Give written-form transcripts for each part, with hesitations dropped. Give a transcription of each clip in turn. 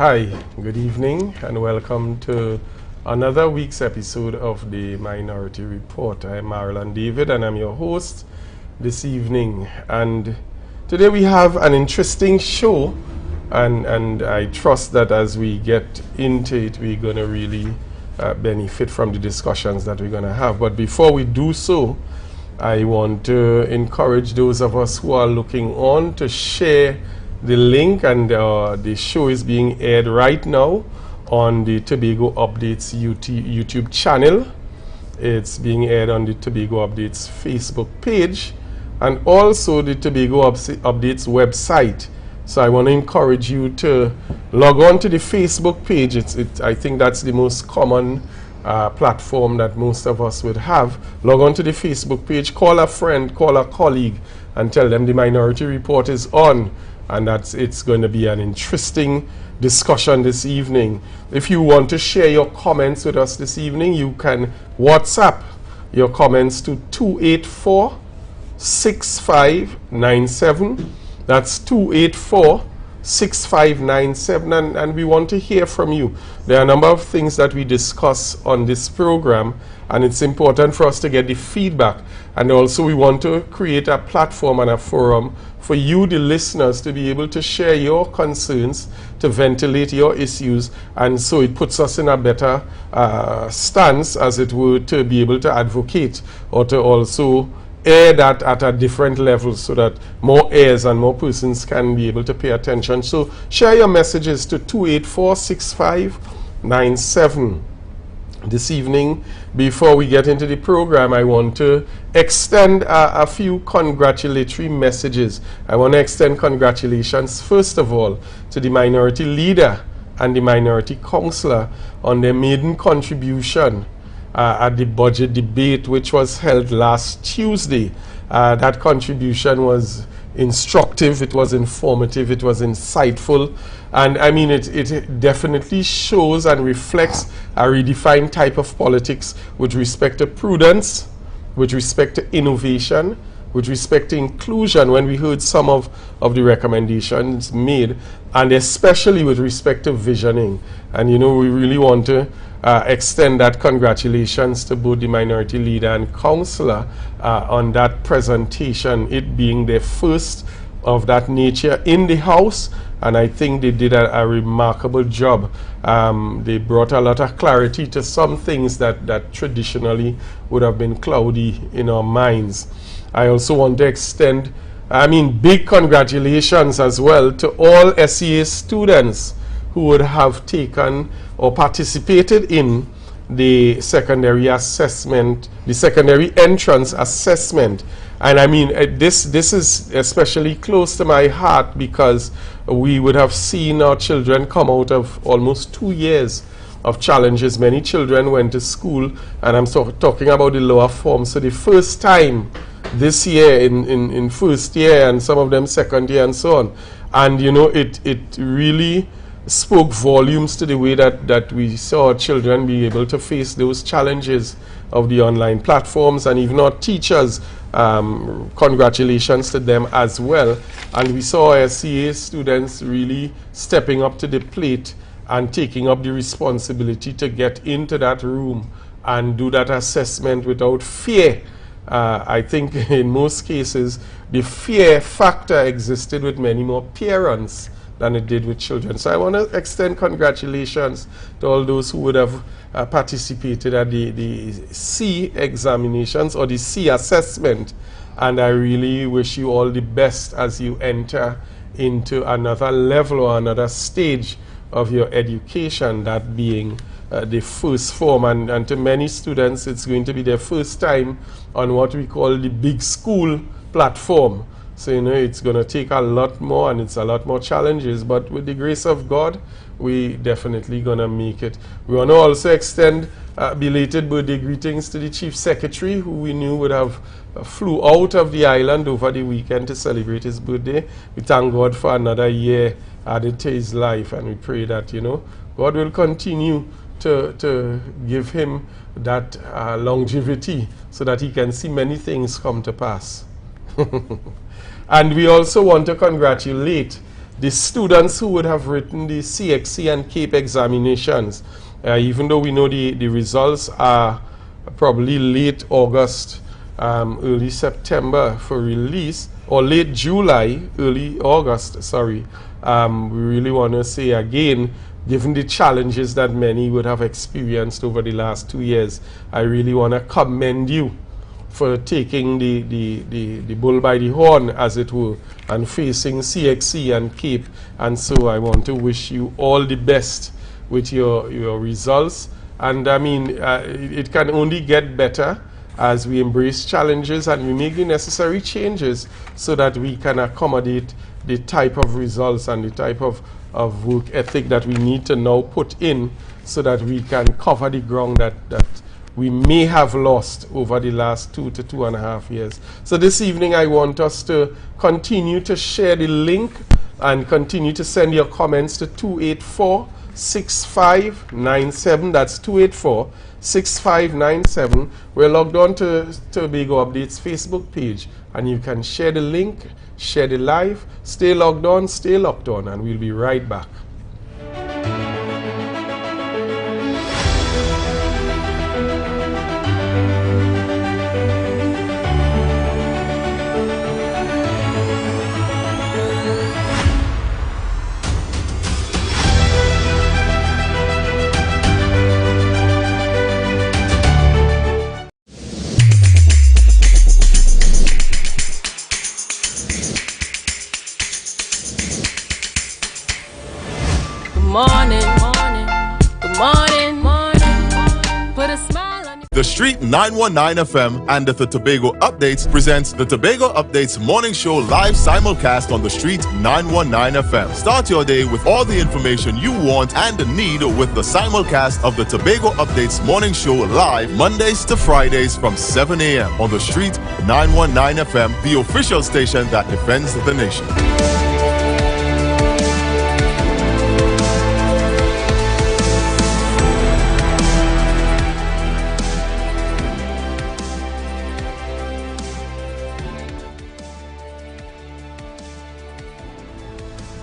Hi, good evening, and welcome to another week's episode of the Minority Report. I'm Marlon David, and I'm your host this evening. And today we have an interesting show, and I trust that as we get into it, we're going to really benefit from the discussions that we're going to have. But before we do so, I want to encourage those of us who are looking on to share the link, and the show is being aired right now on the Tobago Updates YouTube channel. It's being aired on the Tobago Updates Facebook page and also the Tobago Updates website. So I want to encourage you to log on to the Facebook page. I think that's the most common platform that most of us would have. Log on to the Facebook page, call a friend, call a colleague, and tell them the Minority Report is on. And it's going to be an interesting discussion this evening. If you want to share your comments with us this evening, you can WhatsApp your comments to 284-6597. That's 284-6597, and we want to hear from you. There are a number of things that we discuss on this program, and it's important for us to get the feedback. And also we want to create a platform and a forum for you, the listeners, to be able to share your concerns, to ventilate your issues, and so it puts us in a better stance, as it were, to be able to advocate or to also air that at a different level, so that more ears and more persons can be able to pay attention. So share your messages to 284-6597. This evening, before we get into the program, I want to extend a few congratulatory messages. I want to extend congratulations, first of all, to the minority leader and the minority councillor on their maiden contribution at the budget debate, which was held last Tuesday. That contribution was instructive, it was informative, it was insightful, and I mean it definitely shows and reflects a redefined type of politics with respect to prudence, with respect to innovation, with respect to inclusion, when we heard some of the recommendations made, and especially with respect to visioning. And you know, we really want to extend that congratulations to both the minority leader and councillor on that presentation, it being their first of that nature in the House, and I think they did a remarkable job. They brought a lot of clarity to some things that traditionally would have been cloudy in our minds. I also want to extend, big congratulations as well to all SEA students who would have taken or participated in the secondary assessment, the secondary entrance assessment. And I mean, this is especially close to my heart, because we would have seen our children come out of almost 2 years of challenges. Many children went to school, and I'm talking about the lower form. So the first time this year in first year, and some of them second year and so on. And you know, it really spoke volumes to the way that we saw children be able to face those challenges of the online platforms, and even our teachers, congratulations to them as well. And we saw SCA students really stepping up to the plate and taking up the responsibility to get into that room and do that assessment without fear. I think in most cases the fear factor existed with many more parents than it did with children. So I want to extend congratulations to all those who would have participated at the C examinations or the C assessment, and I really wish you all the best as you enter into another level or another stage of your education, that being the first form. And to many students, it's going to be their first time on what we call the big school platform. So, you know, it's going to take a lot more, and it's a lot more challenges, but with the grace of God, we definitely going to make it. We want to also extend belated birthday greetings to the Chief Secretary, who we knew would have flew out of the island over the weekend to celebrate his birthday. We thank God for another year added to his life, and we pray that, you know, God will continue to give him that longevity so that he can see many things come to pass. And we also want to congratulate the students who would have written the CXC and CAPE examinations, even though we know the results are probably late August, early September for release, or late July, early August, sorry. We really want to say again, given the challenges that many would have experienced over the last 2 years, I really want to commend you for taking the bull by the horn, as it were, and facing CXC and CAPE. And so I want to wish you all the best with your results. And I mean, it can only get better as we embrace challenges and we make the necessary changes so that we can accommodate the type of results and the type of work ethic that we need to now put in so that we can cover the ground that we may have lost over the last 2 to 2.5 years. So this evening I want us to continue to share the link and continue to send your comments to 284-6597. That's 284-6597. We're logged on to Tobago Updates Facebook page, and you can share the link, share the live, stay logged on, stay locked on, and we'll be right back. The Street 919 FM and the Tobago Updates presents the Tobago Updates Morning Show live simulcast on the Street 919 FM. Start your day with all the information you want and need with the simulcast of the Tobago Updates Morning Show live Mondays to Fridays from 7 a.m. on the Street 919 FM, the official station that defends the nation.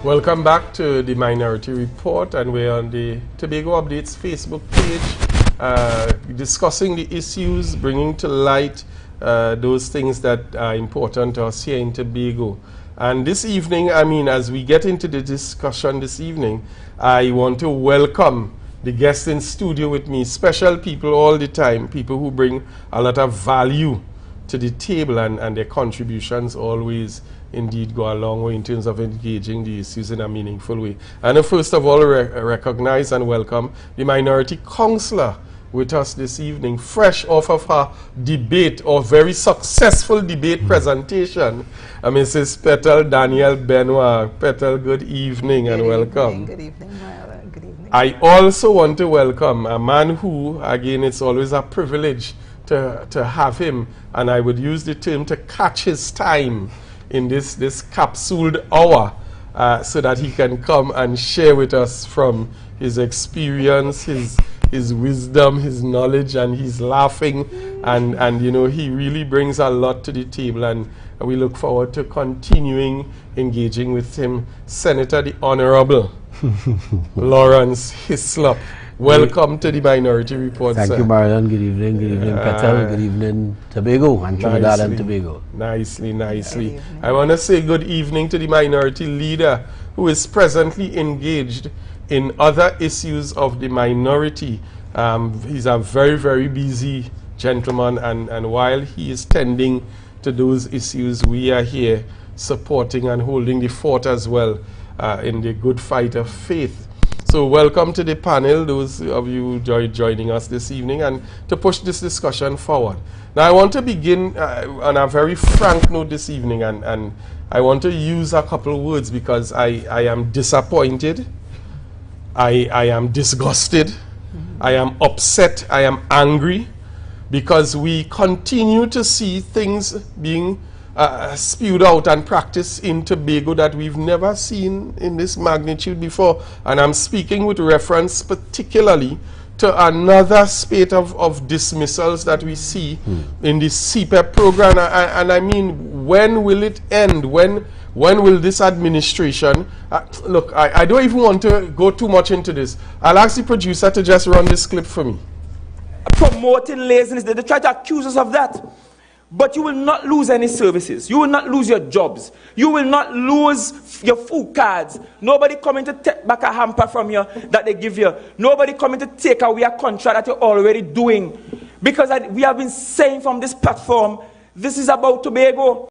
Welcome back to the Minority Report, and we're on the Tobago Updates Facebook page discussing the issues, bringing to light those things that are important to us here in Tobago. And this evening, I mean, as we get into the discussion this evening, I want to welcome the guests in studio with me, special people all the time, people who bring a lot of value to the table, and their contributions always indeed go a long way in terms of engaging the issues in a meaningful way. And first of all, recognize and welcome the Minority Councillor with us this evening, fresh off of her debate, or very successful debate presentation, Mrs. Petal Daniel Benoit. Petal, good evening and welcome. Good evening, Myra. Good evening. I also want to welcome a man who, again, it's always a privilege to have him, and I would use the term to catch his time in this capsuled hour, so that he can come and share with us from his experience, his wisdom, his knowledge, and his laughing, and you know, he really brings a lot to the table, and we look forward to continuing engaging with him. Senator the Honorable Lawrence Hislop. Welcome to the Minority Report, Thank sir. you, Marlon. Good evening, Petal. Good evening, Tobago and Trinidad and Tobago. Nicely. I want to say good evening to the Minority Leader, who is presently engaged in other issues of the minority. He's a very, very busy gentleman, and while he is tending to those issues, we are here supporting and holding the fort as well in the good fight of faith. So welcome to the panel, those of you joining us this evening, and to push this discussion forward. Now I want to begin on a very frank note this evening, and I want to use a couple of words because I am disappointed, I am disgusted, I am upset, I am angry, because we continue to see things being spewed out and practiced in Tobago that we've never seen in this magnitude before. And I'm speaking with reference particularly to another spate of dismissals that we see in the CPEP program. And I mean, when will it end? When When will this administration, look, I don't even want to go too much into this. I'll ask the producer to just run this clip for me. Promoting laziness, they try to accuse us of that. But you will not lose any services. You will not lose your jobs. You will not lose your food cards. Nobody coming to take back a hamper from you that they give you. Nobody coming to take away a contract that you're already doing. Because we have been saying from this platform, this is about Tobago.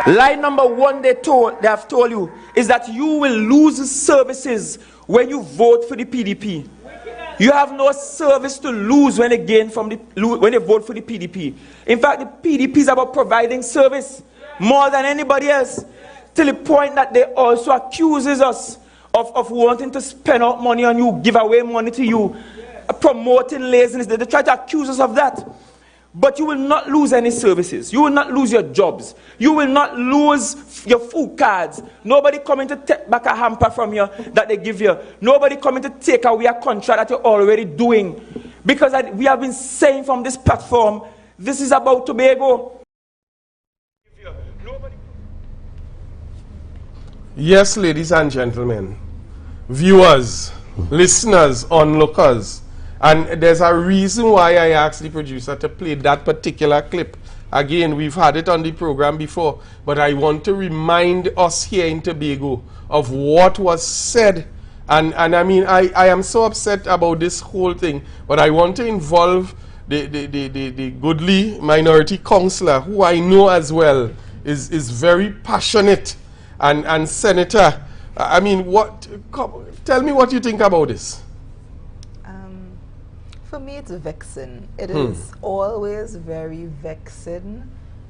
Line number one they have told you is that you will lose services when you vote for the PDP. You have no service to lose when you vote for the PDP. In fact, the PDP is about providing service more than anybody else, to the point that they also accuses us of wanting to spend out money on you, give away money to you, promoting laziness. They try to accuse us of that. But you will not lose any services. You will not lose your jobs. You will not lose your food cards. Nobody coming to take back a hamper from you that they give you. Nobody coming to take away a contract that you're already doing. Because we have been saying from this platform, this is about Tobago. Yes, ladies and gentlemen, viewers, listeners, onlookers, and there's a reason why I asked the producer to play that particular clip. Again, we've had it on the program before, but I want to remind us here in Tobago of what was said. And I mean, I am so upset about this whole thing, but I want to involve the goodly minority councillor, who I know as well is very passionate, and Senator. I mean, tell me what you think about this. For me, it's vexing. It is always very vexing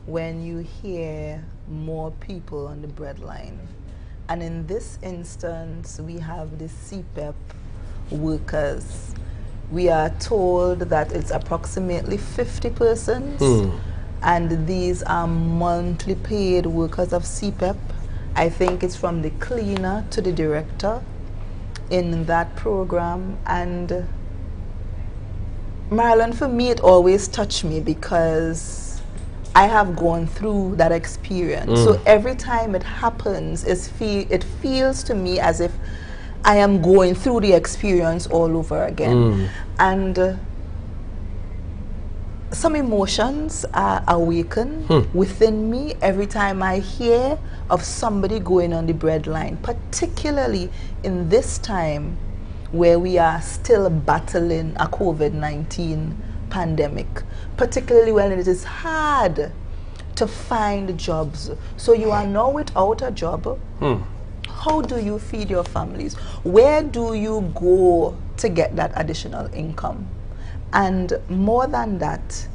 when you hear more people on the breadline. And in this instance, we have the CPEP workers. We are told that it's approximately 50 persons, and these are monthly paid workers of CPEP. I think it's from the cleaner to the director in that program. And Marilyn, for me, it always touched me because I have gone through that experience. So every time it happens, it feels to me as if I am going through the experience all over again. And some emotions are awakened within me every time I hear of somebody going on the breadline, particularly in this time where we are still battling a COVID-19 pandemic, particularly when it is hard to find jobs. So you are now without a job. How do you feed your families? Where do you go to get that additional income? And more than that,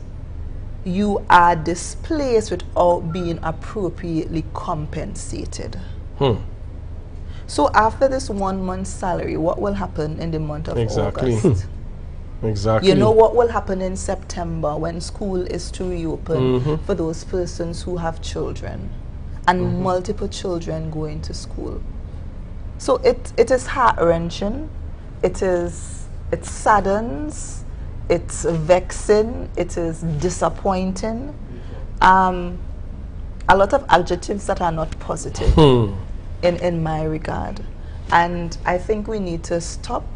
you are displaced without being appropriately compensated. So after this 1 month's salary, what will happen in the month of August? Exactly. You know what will happen in September when school is to reopen for those persons who have children and multiple children going to school. So it is heart-wrenching. It saddens. It's vexing. It is disappointing. A lot of adjectives that are not positive in my regard. And I think we need to stop.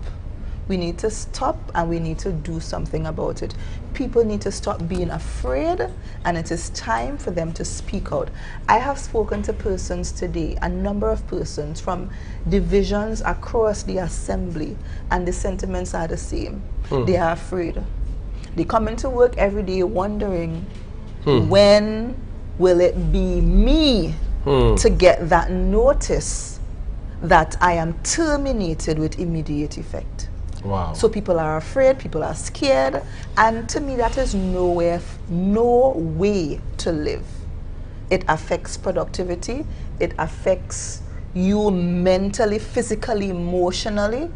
We need to stop, and we need to do something about it. People need to stop being afraid, and it is time for them to speak out. I have spoken to persons today, a number of persons from divisions across the assembly, and the sentiments are the same. They are afraid. They come into work every day wondering, when will it be me to get that notice that I am terminated with immediate effect? Wow. So people are afraid, people are scared, and to me that is no way to live. It affects productivity, it affects you mentally, physically, emotionally.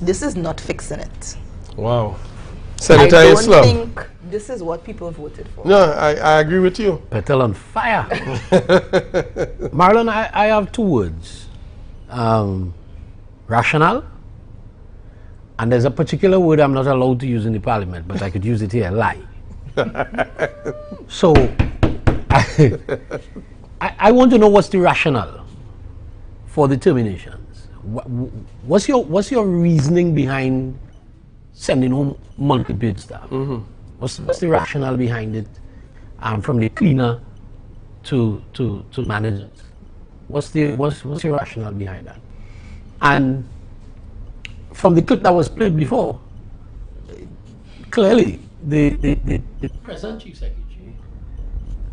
This is not fixing it. Wow. Senator I don't Islam. think this is what people voted for. No, I agree with you. Petal on fire. Marlon, I have two words. Rational, and there's a particular word I'm not allowed to use in the parliament, but I could use it here, lie. So I want to know what's the rationale for the terminations. What's your reasoning behind sending home multi-paid staff? What's the rationale behind it, from the cleaner to managers? What's your rationale behind that? And from the clip that was played before, clearly the present chief secretary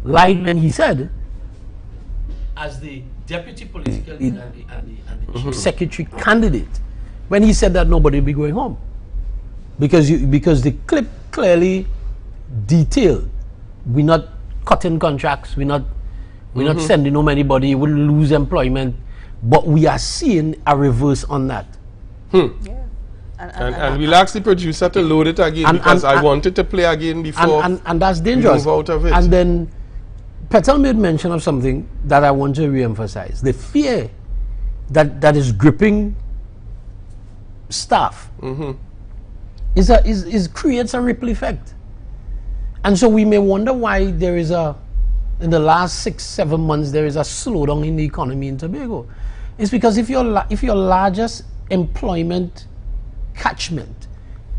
lied when he said, as the deputy political leader and the chief secretary candidate, when he said that nobody will be going home, because the clip clearly detailed, we're not cutting contracts, we're not sending home anybody, we'll lose employment, but we are seeing a reverse on that. Yeah. And we'll ask the producer to load it again, because I wanted to play again before. And that's dangerous. We move out of it. And then Petal made mention of something that I want to re-emphasize. The fear that is gripping staff creates a ripple effect. And so we may wonder why there is in the last 6-7 months, there is a slowdown in the economy in Tobago. It's because if your largest employment catchment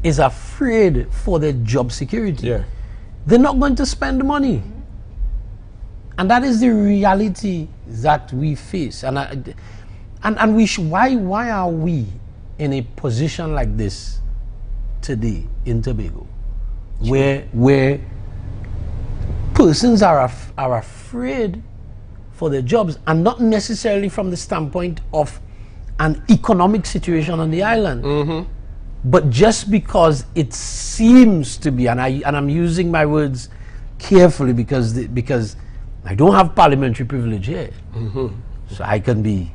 is afraid for their job security, they're not going to spend money. And that is the reality that we face. And why are we in a position like this today in Tobago, where persons are afraid for their jobs, and not necessarily from the standpoint of an economic situation on the island, but just because it seems to be, and I'm using my words carefully because I don't have parliamentary privilege here, so I can be,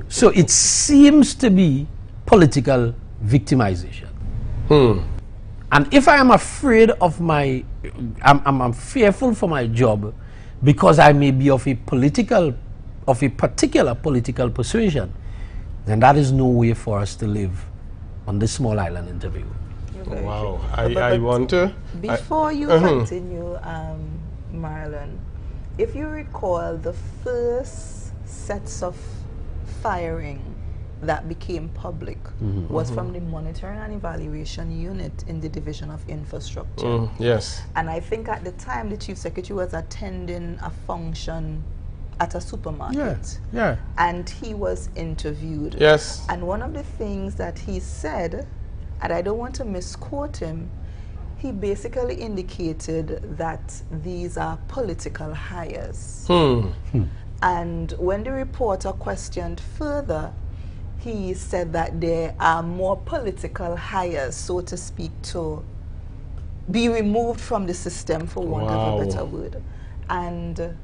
so it seems to be political victimization. And if I am afraid of I'm fearful for my job because I may be of a particular political persuasion, then that is no way for us to live on this small island in Tobago. Wow. I want to... Before you continue, Marlon, if you recall, the first sets of firing that became public was from the Monitoring and Evaluation Unit in the Division of Infrastructure. Yes. And I think at the time the Chief Secretary was attending a function at a supermarket. Yeah. And he was interviewed. Yes. And one of the things that he said, and I don't want to misquote him, he basically indicated that these are political hires. And when the reporter questioned further, he said that there are more political hires, so to speak, to be removed from the system, for want of a better word. And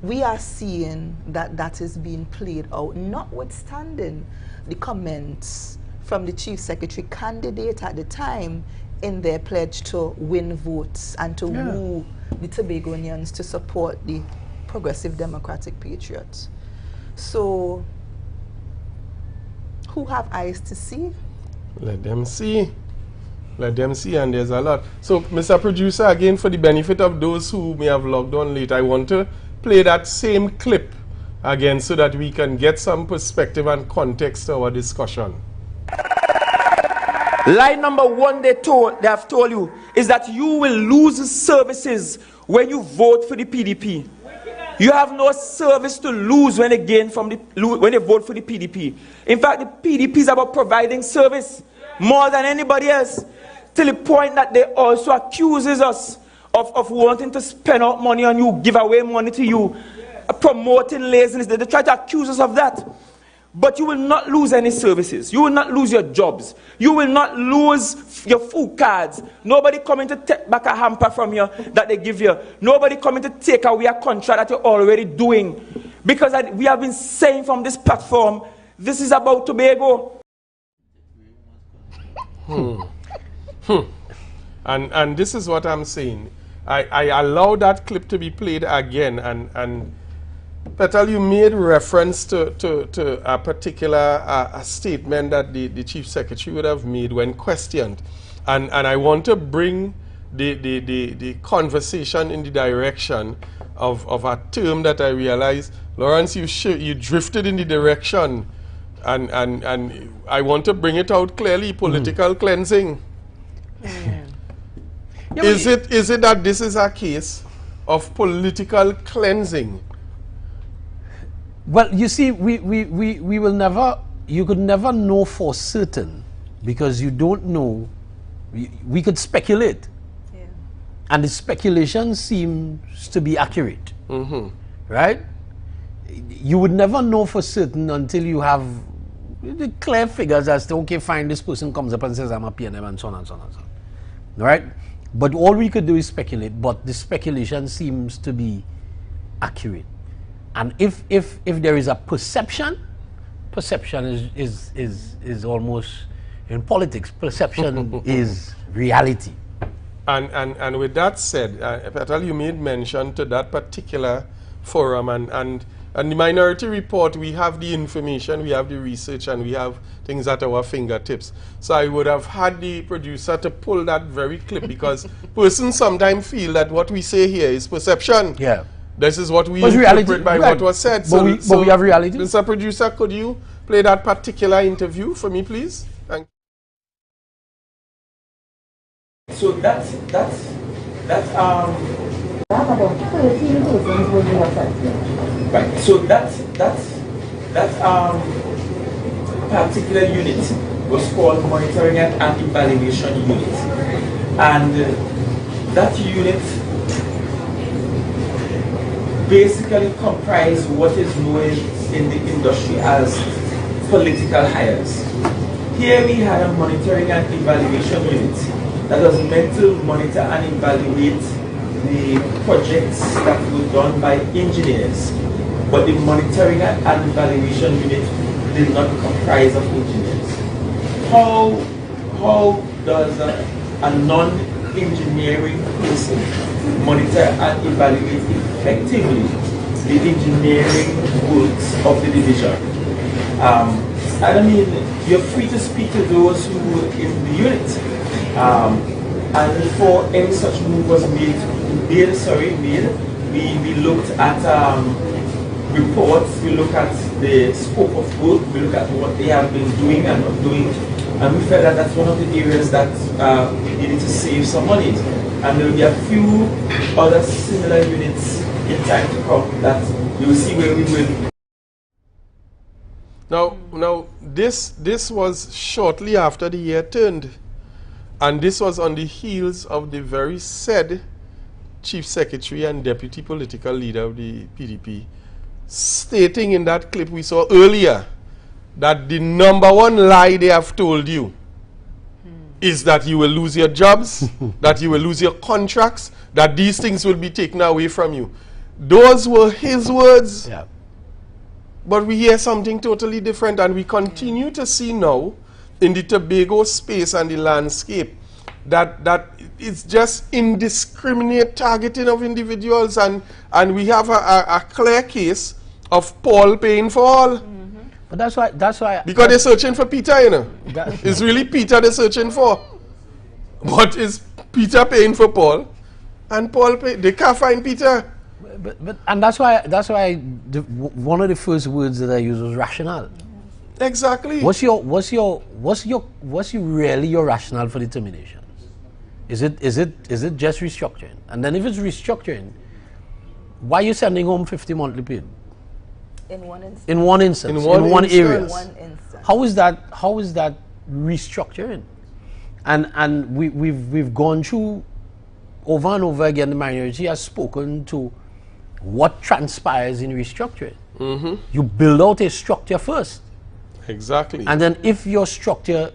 we are seeing that that is being played out, notwithstanding the comments from the Chief Secretary candidate at the time in their pledge to win votes and to woo the Tobagonians to support the Progressive Democratic Patriots. So, who have eyes to see? Let them see. Let them see, and there's a lot. So, Mr. Producer, again, for the benefit of those who may have logged on late, I want to play that same clip again so that we can get some perspective and context to our discussion. Lie number one they have told you is that you will lose services when you vote for the PDP. You have no service to lose when they vote for the PDP. In fact, the PDP is about providing service more than anybody else, to the point that they also accuses us of wanting to spend out money on you, give away money to you, promoting laziness. They try to accuse us of that. But you will not lose any services. You will not lose your jobs. You will not lose your food cards. Nobody coming to take back a hamper from you that they give you. Nobody coming to take away a contract that you're already doing. Because we have been saying from this platform, this is about Tobago. And this is what I'm saying. I allow that clip to be played again, and Petal, you made reference to a particular a statement that the Chief Secretary would have made when questioned. And I want to bring the conversation in the direction of a term that I realized, Lawrence, you drifted in the direction, and I want to bring it out clearly, political cleansing. Is it that this is a case of political cleansing? Well, you see, we will never, you could never know for certain, because you don't know. We could speculate, and the speculation seems to be accurate, right? You would never know for certain until you have the clear figures as to, okay, fine, this person comes up and says I'm a PNM and so on and so on and so on, right? But all we could do is speculate, but the speculation seems to be accurate. And if there is a perception is almost, in politics, perception is reality. And with that said, Petal, you made mention to that particular forum, and the Minority Report, we have the information, we have the research, and we have things at our fingertips. So I would have had the producer to pull that very clip, because persons sometimes feel that what we say here is perception. Yeah. This is what we But interpret reality, by what was said. But we have reality. Mr. Producer, could you play that particular interview for me, please? Thank you. So that right. So that particular unit was called Monitoring and Evaluation Unit, and that unit basically comprised what is known in the industry as political hires. Here we had a Monitoring and Evaluation Unit that was meant to monitor and evaluate the projects that were done by engineers, but the Monitoring and Evaluation Unit did not comprise of engineers. How does a non-engineering person monitor and evaluate effectively the engineering works of the division? I mean, you're free to speak to those who were in the unit. And before any such move was made, we looked at reports, we looked at the scope of work, we looked at what they have been doing and not doing, and we felt that that's one of the areas that we needed to save some money. And there will be a few other similar units in time to come that you will see where we will. Now this was shortly after the year turned. And this was on the heels of the very said Chief Secretary and Deputy Political Leader of the PDP stating in that clip we saw earlier that the #1 lie they have told you is that you will lose your jobs, that you will lose your contracts, that these things will be taken away from you. Those were his words. Yeah. But we hear something totally different, and we continue to see now in the Tobago space and the landscape that it's just indiscriminate targeting of individuals, and we have a clear case of Paul paying for all. But that's why because they're searching for Peter, you know. It's really Peter they're searching for. But is Peter paying for Paul? And Paul they can't find Peter. But and that's why one of the first words that I used was rationale. Exactly. What's really your rationale for the terminations? Is it just restructuring? And then if it's restructuring, why are you sending home 50 monthly paid? In one instance. In one instance. In one area. In one instance. How is that restructuring? And we've gone through over and over again. The minority has spoken to what transpires in restructuring. You build out a structure first. Exactly. And then if your structure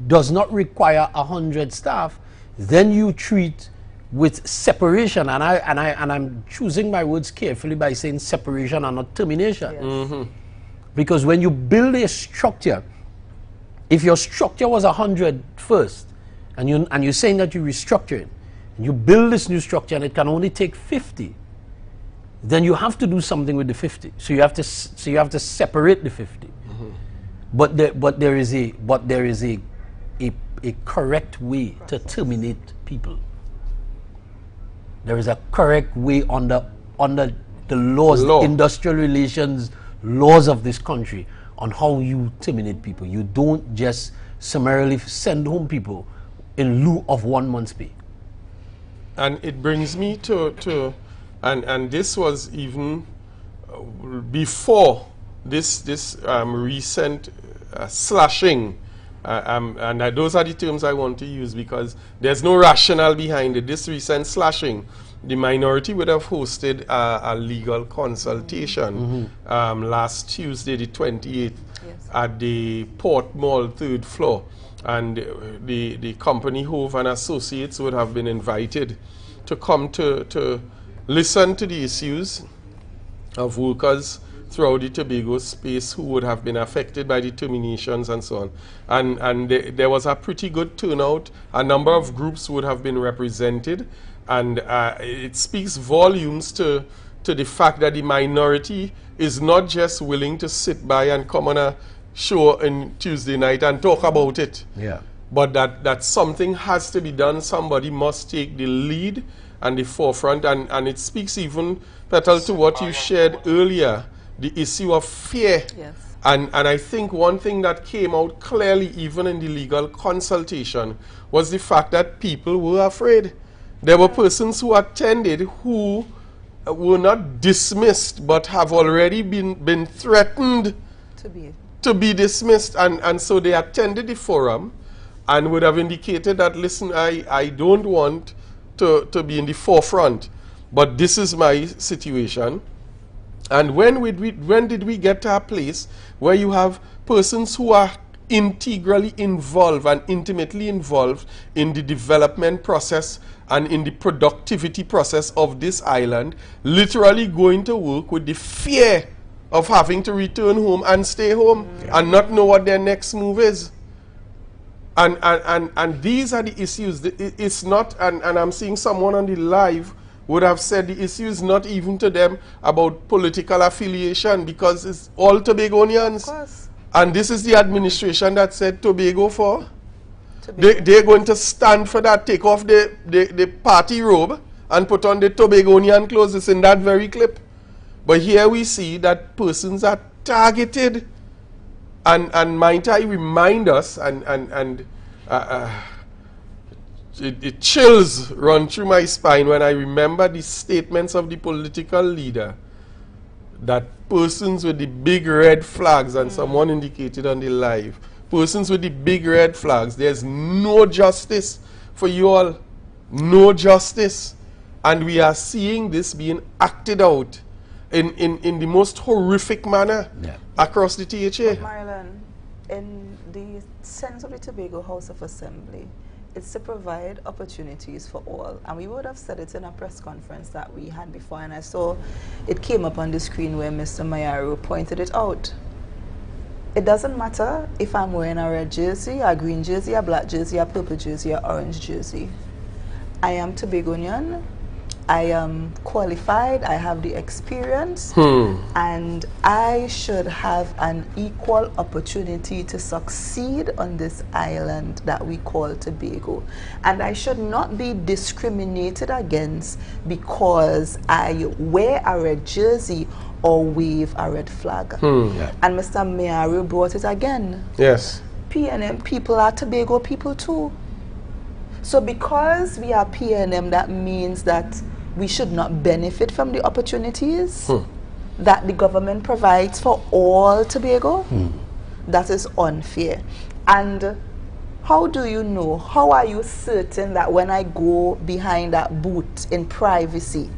does not require 100 staff, then you treat with separation, and I'm choosing my words carefully by saying separation and not termination. Yes. Because when you build a structure, if your structure was 100 first, and you're saying that you're restructuring, and you build this new structure and it can only take 50, then you have to do something with the 50. So you have to separate the 50. But there is a correct way to terminate people. There is a correct way under the laws, industrial relations laws of this country on how you terminate people. You don't just summarily send home people in lieu of 1 month's pay. And it brings me to and this was even before this recent slashing, and those are the terms I want to use because there's no rationale behind it. This recent slashing, the minority would have hosted a legal consultation last Tuesday, the 28th, at the Port Mall 3rd floor. And the company Hove and Associates would have been invited to come to listen to the issues of workers throughout the Tobago space who would have been affected by the terminations and so on. And there was a pretty good turnout. A number of groups would have been represented. And it speaks volumes to the fact that the minority is not just willing to sit by and come on a show on Tuesday night and talk about it. Yeah. But that something has to be done. Somebody must take the lead and the forefront. And it speaks even, Petal, to what you shared earlier, the issue of fear. Yes. And I think one thing that came out clearly even in the legal consultation was the fact that people were afraid. There were persons who attended who were not dismissed but have already been threatened to be dismissed. And so they attended the forum and would have indicated that, listen, I don't want to be in the forefront, but this is my situation. And when did we get to a place where you have persons who are integrally involved and intimately involved in the development process and in the productivity process of this island, literally going to work with the fear of having to return home and stay home and not know what their next move is? And these are the issues. It's not, and I'm seeing someone on the live would have said the issue is not even to them about political affiliation because it's all Tobagonians. Of course. And this is the administration that said Tobago for. They're going to stand for that, take off the party robe and put on the Tobagonian clothes. It's in that very clip. But here we see that persons are targeted. And might I remind us, it chills run through my spine when I remember the statements of the political leader that persons with the big red flags, and someone indicated on the live, persons with the big red flags, there's no justice for you all. No justice. And we are seeing this being acted out in the most horrific manner across the THA. Marlon, in the sense of the Tobago House of Assembly, it's to provide opportunities for all. And we would have said it in a press conference that we had before, and I saw it came up on the screen where Mr. Mayaro pointed it out. It doesn't matter if I'm wearing a red jersey, a green jersey, a black jersey, a purple jersey, or orange jersey. I am Tobagonian. I am qualified, I have the experience, and I should have an equal opportunity to succeed on this island that we call Tobago. And I should not be discriminated against because I wear a red jersey or wave a red flag. And Mr. Mayaro brought it again. Yes. PNM people are Tobago people too. So because we are PNM, that means that we should not benefit from the opportunities that the government provides for all Tobago. That is unfair. And how do you know, how are you certain that when I go behind that booth in privacy,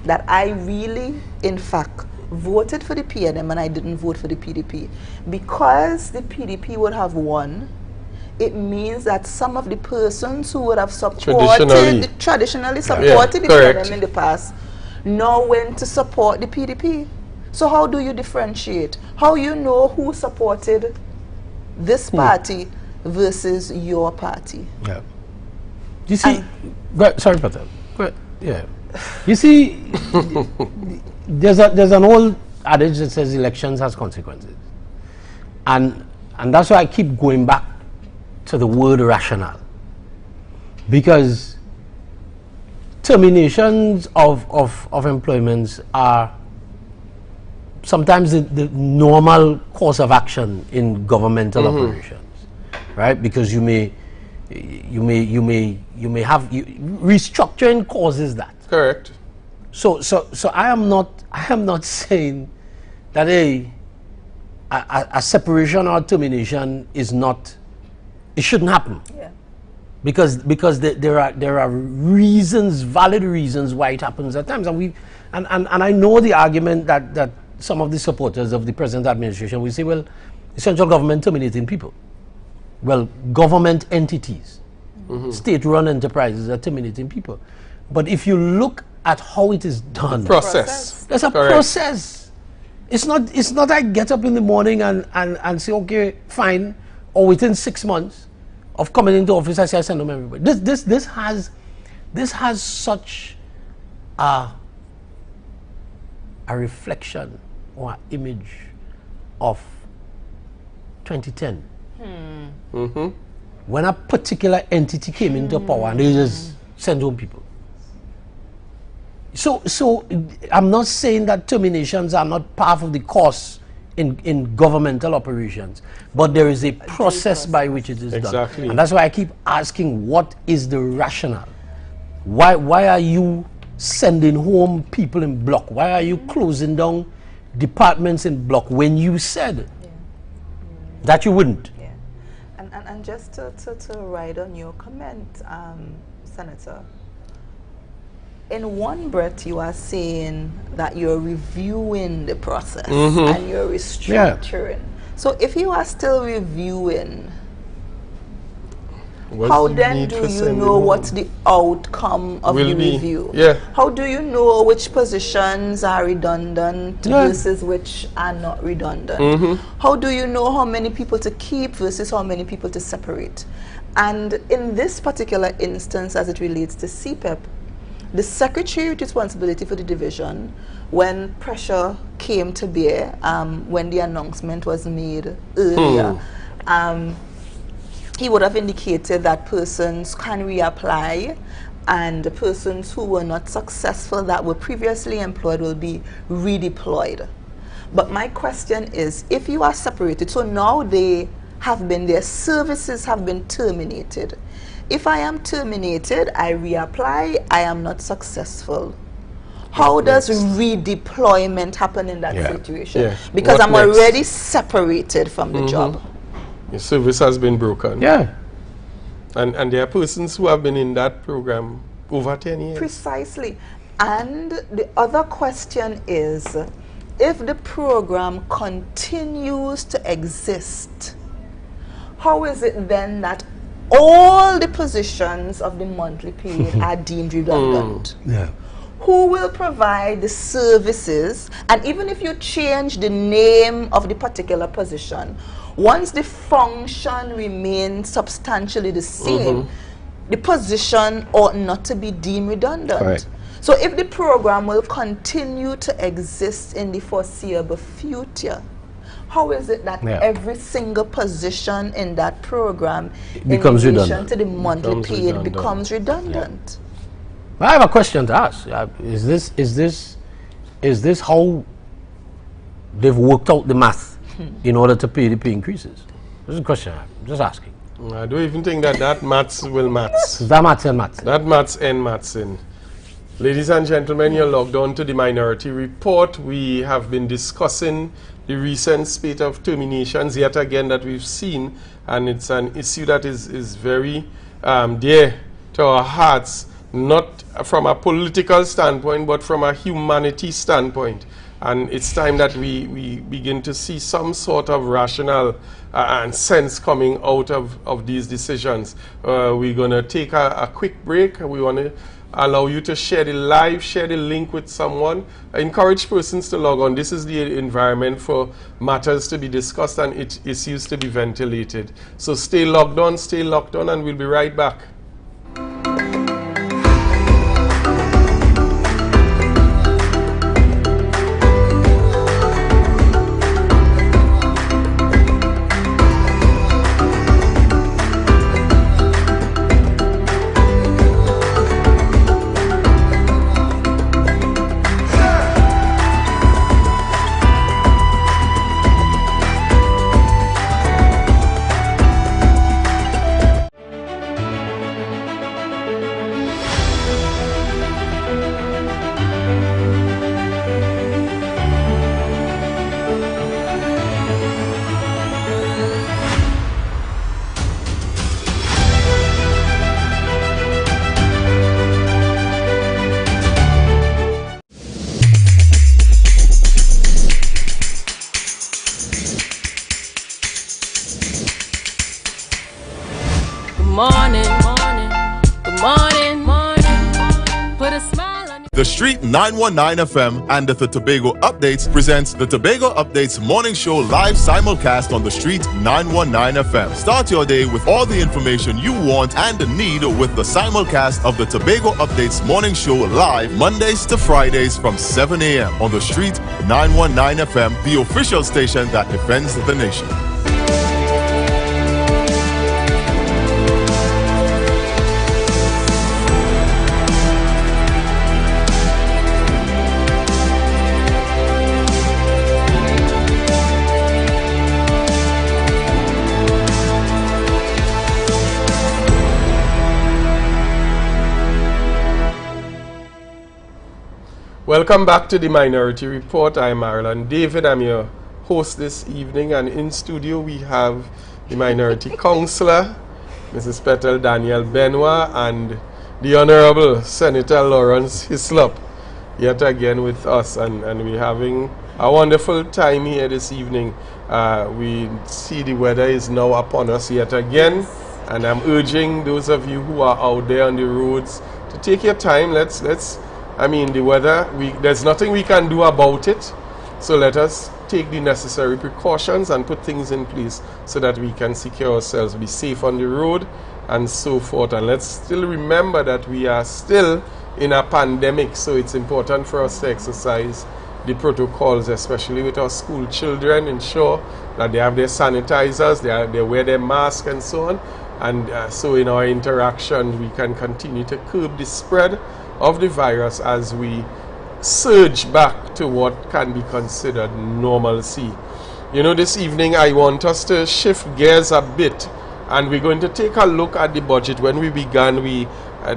that I really, in fact, voted for the PNM and I didn't vote for the PDP? Because the PDP would have won, it means that some of the persons who would have traditionally supported the PNM in the past now went to support the PDP. So how do you differentiate? How you know who supported this party versus your party? Yeah. You see, sorry about that. Yeah. You see, there's an old adage that says elections has consequences, and that's why I keep going back to the word rationale, because terminations of employments are sometimes the normal course of action in governmental operations, right? Because you may have restructuring causes that. Correct. So I am not saying that a separation or termination is not, it shouldn't happen. Yeah. Because there are reasons, valid reasons why it happens at times, and I know the argument that some of the supporters of the present administration will say, well, the central government terminating people. Well, government entities, state-run enterprises are terminating people. But if you look at how it is done, Process. there's a process. It's not I get up in the morning and say, okay, fine, or within 6 months of coming into office, I say I send them everybody. This has such a reflection or image of 2010. When a particular entity came into power and they just sent home people. So I'm not saying that terminations are not part of the course in governmental operations, but there is a process by which it is done. And that's why I keep asking, what is the rationale? Why are you sending home people in block? Why are you closing down departments in block when you said that you wouldn't? Yeah. And just to ride on your comment, Senator, in one breath you are saying that you're reviewing the process and you're restructuring. So if you are still reviewing, how then do you know what's the outcome of the review? Yeah. How do you know which positions are redundant versus which are not redundant? How do you know how many people to keep versus how many people to separate? And in this particular instance, as it relates to CPEP, the secretary with responsibility for the division, when pressure came to bear, when the announcement was made earlier, he would have indicated that persons can reapply, and the persons who were not successful that were previously employed will be redeployed. But my question is, if you are separated, so now their services have been terminated. If I am terminated, I reapply, I am not successful. How does redeployment happen in that situation? Because I'm already separated from the job. Your service has been broken. Yeah. And there are persons who have been in that program over 10 years. Precisely. And the other question is, if the program continues to exist, how is it then that all the positions of the monthly paid are deemed redundant? Yeah. Who will provide the services? And even if you change the name of the particular position, once the function remains substantially the same, the position ought not to be deemed redundant. Correct. So if the program will continue to exist in the foreseeable future, how is it that every single position in that program becomes in relation redundant to the monthly paid becomes redundant? I have a question to ask. Is this how they've worked out the math in order to pay the pay increases? This is a question I'm just asking. I don't even think that maths will maths. That maths and maths. That maths and maths in. Ladies and gentlemen, you're logged on to the Minority Report. We have been discussing the recent spate of terminations yet again that we've seen, and it's an issue that is very dear to our hearts, not from a political standpoint, but from a humanity standpoint. And it's time that we begin to see some sort of rational and sense coming out of these decisions. We're going to take a quick break. We want to allow you to share the link with someone. I encourage persons to log on. This is the environment for matters to be discussed and issues to be ventilated. So stay logged on, and we'll be right back. morning, good morning, put a smile on The Street 919 FM and the Tobago Updates presents the Tobago Updates morning show live simulcast on the Street 919 FM. Start your day with all the information you want and need with the simulcast of the Tobago Updates morning show live Mondays to Fridays from 7 a.m. on the Street 919 FM, the official station that defends the nation. Welcome back to the Minority Report. I'm Marlon David. I'm your host this evening, and in studio we have the Minority Councillor, Mrs. Petal Daniel Benoit, and the Honorable Senator Lawrence Hislop, yet again with us, and we're having a wonderful time here this evening. We see the weather is now upon us yet again, and I'm urging those of you who are out there on the roads to take your time. I mean, the weather, there's nothing we can do about it, so let us take the necessary precautions and put things in place so that we can secure ourselves, be safe on the road, and so forth. And let's still remember that we are still in a pandemic, so it's important for us to exercise the protocols, especially with our school children, ensure that they have their sanitizers, they wear their masks and so on, and so in our interaction we can continue to curb the spread of the virus as we surge back to what can be considered normalcy. You know, this evening I want us to shift gears a bit, and we're going to take a look at the budget. When we began, we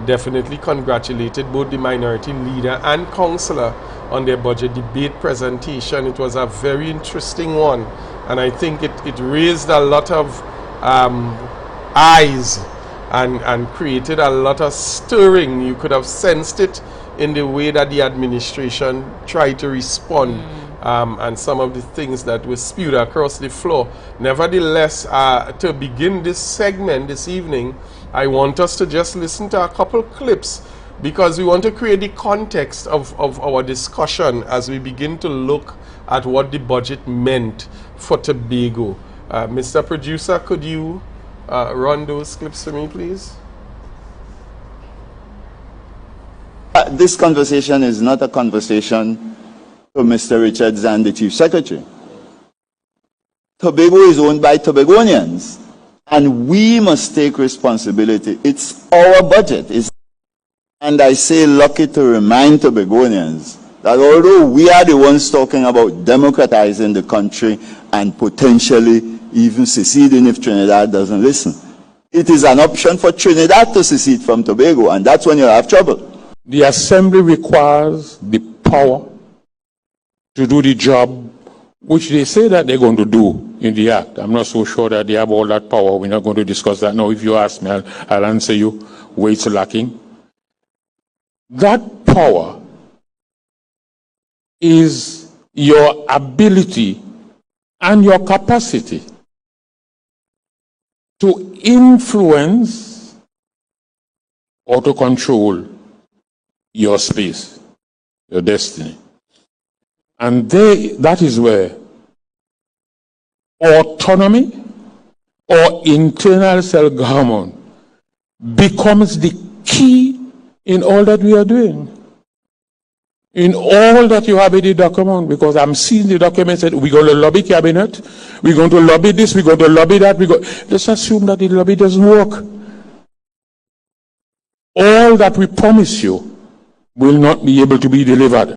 definitely congratulated both the minority leader and councillor on their budget debate presentation. It was a very interesting one, and I think it raised a lot of eyes and created a lot of stirring. You could have sensed it in the way that the administration tried to respond and some of the things that were spewed across the floor. Nevertheless, to begin this segment this evening, I want us to just listen to a couple clips, because we want to create the context of our discussion as we begin to look at what the budget meant for Tobago. Mr. Producer, could you run those clips for me, please? This conversation is not a conversation for Mr. Richards and the Chief Secretary. Tobago is owned by Tobagonians, and we must take responsibility. It's our budget. And I say lucky to remind Tobagonians that although we are the ones talking about democratizing the country and potentially even seceding if Trinidad doesn't listen, it is an option for Trinidad to secede from Tobago, and that's when you'll have trouble. The Assembly requires the power to do the job which they say that they're going to do in the Act. I'm not so sure that they have all that power. We're not going to discuss that now. If you ask me, I'll answer you where it's lacking. That power is your ability and your capacity to influence or to control your space, your destiny. And that is where autonomy or internal self-government becomes the key in all that we are doing. In all that you have in the document, because I'm seeing the document said we're going to lobby cabinet, we're going to lobby this, we're going to lobby that. Let's assume that the lobby doesn't work. All that we promise you will not be able to be delivered.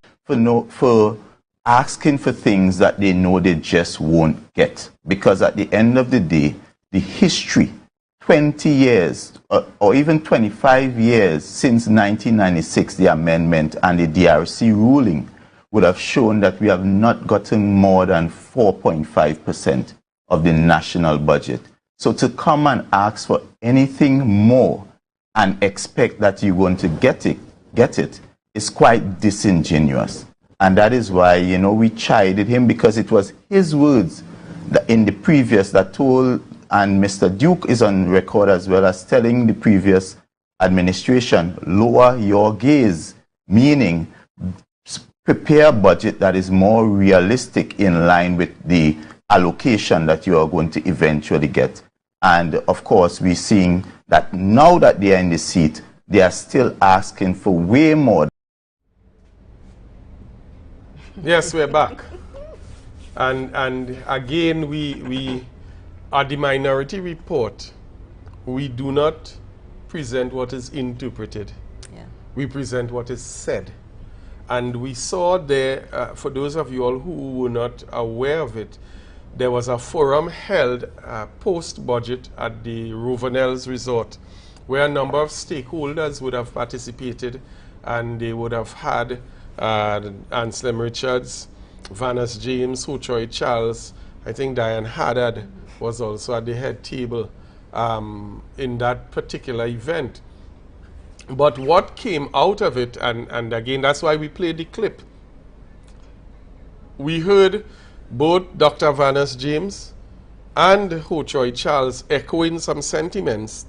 For asking for things that they know they just won't get. Because at the end of the day, the history, 20 years or even 25 years since 1996, the amendment and the DRC ruling would have shown that we have not gotten more than 4.5% of the national budget. So to come and ask for anything more and expect that you're going to get it is quite disingenuous. And that is why, we chided him, because it was his words in the previous that told and Mr. Duke is on record as well as telling the previous administration, lower your gaze, meaning prepare a budget that is more realistic in line with the allocation that you are going to eventually get. And of course, we're seeing that now that they are in the seat, they are still asking for way more. Yes, we're back. And again, we are the Minority Report. We do not present what is interpreted. Yeah. We present what is said. And we saw there, for those of you all who were not aware of it, there was a forum held post-budget at the Ruvenels Resort, where a number of stakeholders would have participated, and they would have had Anselm Richards, Vaness James, Ho-Choi Charles, I think Diane Haddad was also at the head table in that particular event. But what came out of it, and again, that's why we played the clip. We heard both Dr. Vaness James and Ho-Choi Charles echoing some sentiments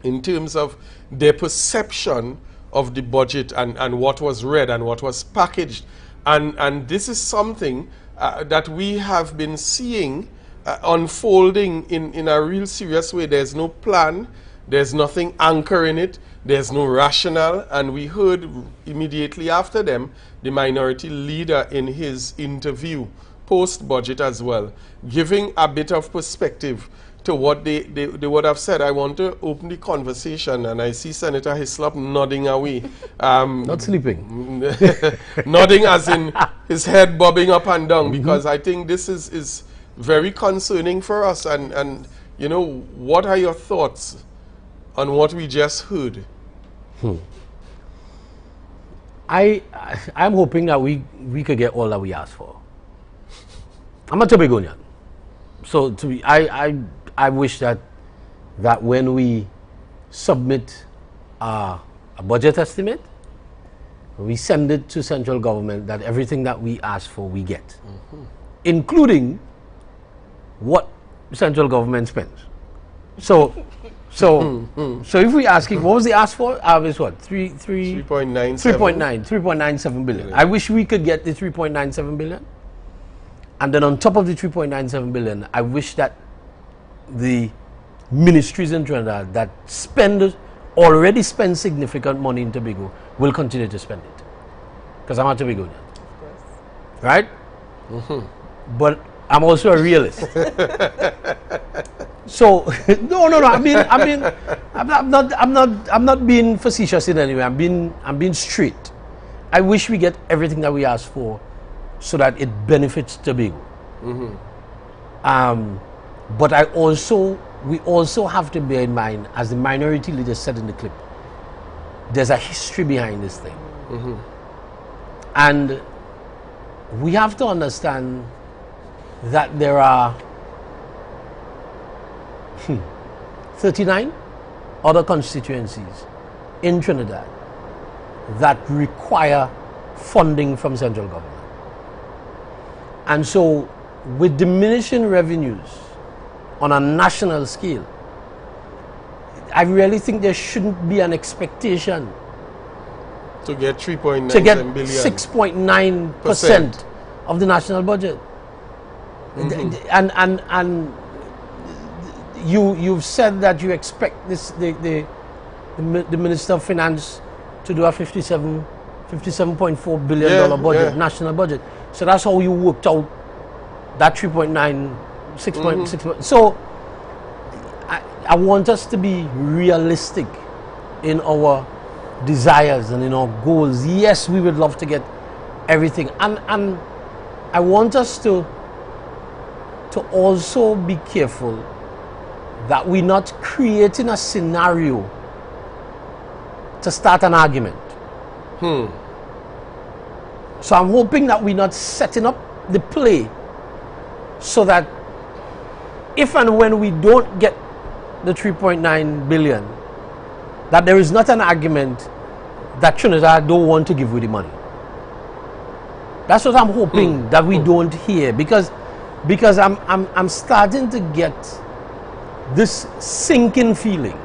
in terms of their perception of the budget and what was read and what was packaged. And this is something that we have been seeing unfolding in a real serious way. There's no plan, there's nothing anchoring it, there's no rationale, and we heard immediately after them the minority leader in his interview post-budget as well, giving a bit of perspective to what they would have said. I want to open the conversation, and I see Senator Hislop nodding away. Not sleeping. Nodding as in his head bobbing up and down, because I think this is very concerning for us. And you know, what are your thoughts on what we just heard? I'm hoping that we could get all that we asked for. I'm a Tobagonian, so I wish that when we submit a budget estimate, we send it to central government, that everything that we ask for we get, including what central government spends. So if we asking, what was the ask for? It's what, 3.97 billion. I wish we could get the 3.97 billion. And then on top of the 3.97 billion, I wish that the ministries in Trinidad that already spend significant money in Tobago will continue to spend it. Because I'm a Tobagonian. Of course. Right? But I'm also a realist. So no. I mean, I'm not being facetious in any way. I'm being straight. I wish we get everything that we ask for, so that it benefits Tobago. But we also have to bear in mind, as the minority leader said in the clip, there's a history behind this thing. And we have to understand that there are 39 other constituencies in Trinidad that require funding from central government. And so, with diminishing revenues on a national scale, I really think there shouldn't be an expectation to get 3.9 billion. 6.9% of the national budget. And you've said that you expect the Minister of Finance to do a $57.4 billion budget, national budget. So that's how you worked out that 6.6. So I want us to be realistic in our desires and in our goals. Yes, we would love to get everything, and I want us to also be careful that we're not creating a scenario to start an argument. So I'm hoping that we're not setting up the play so that if and when we don't get the 3.9 billion, that there is not an argument that Trinidad don't want to give you the money. That's what I'm hoping that we don't hear, because I'm starting to get this sinking feeling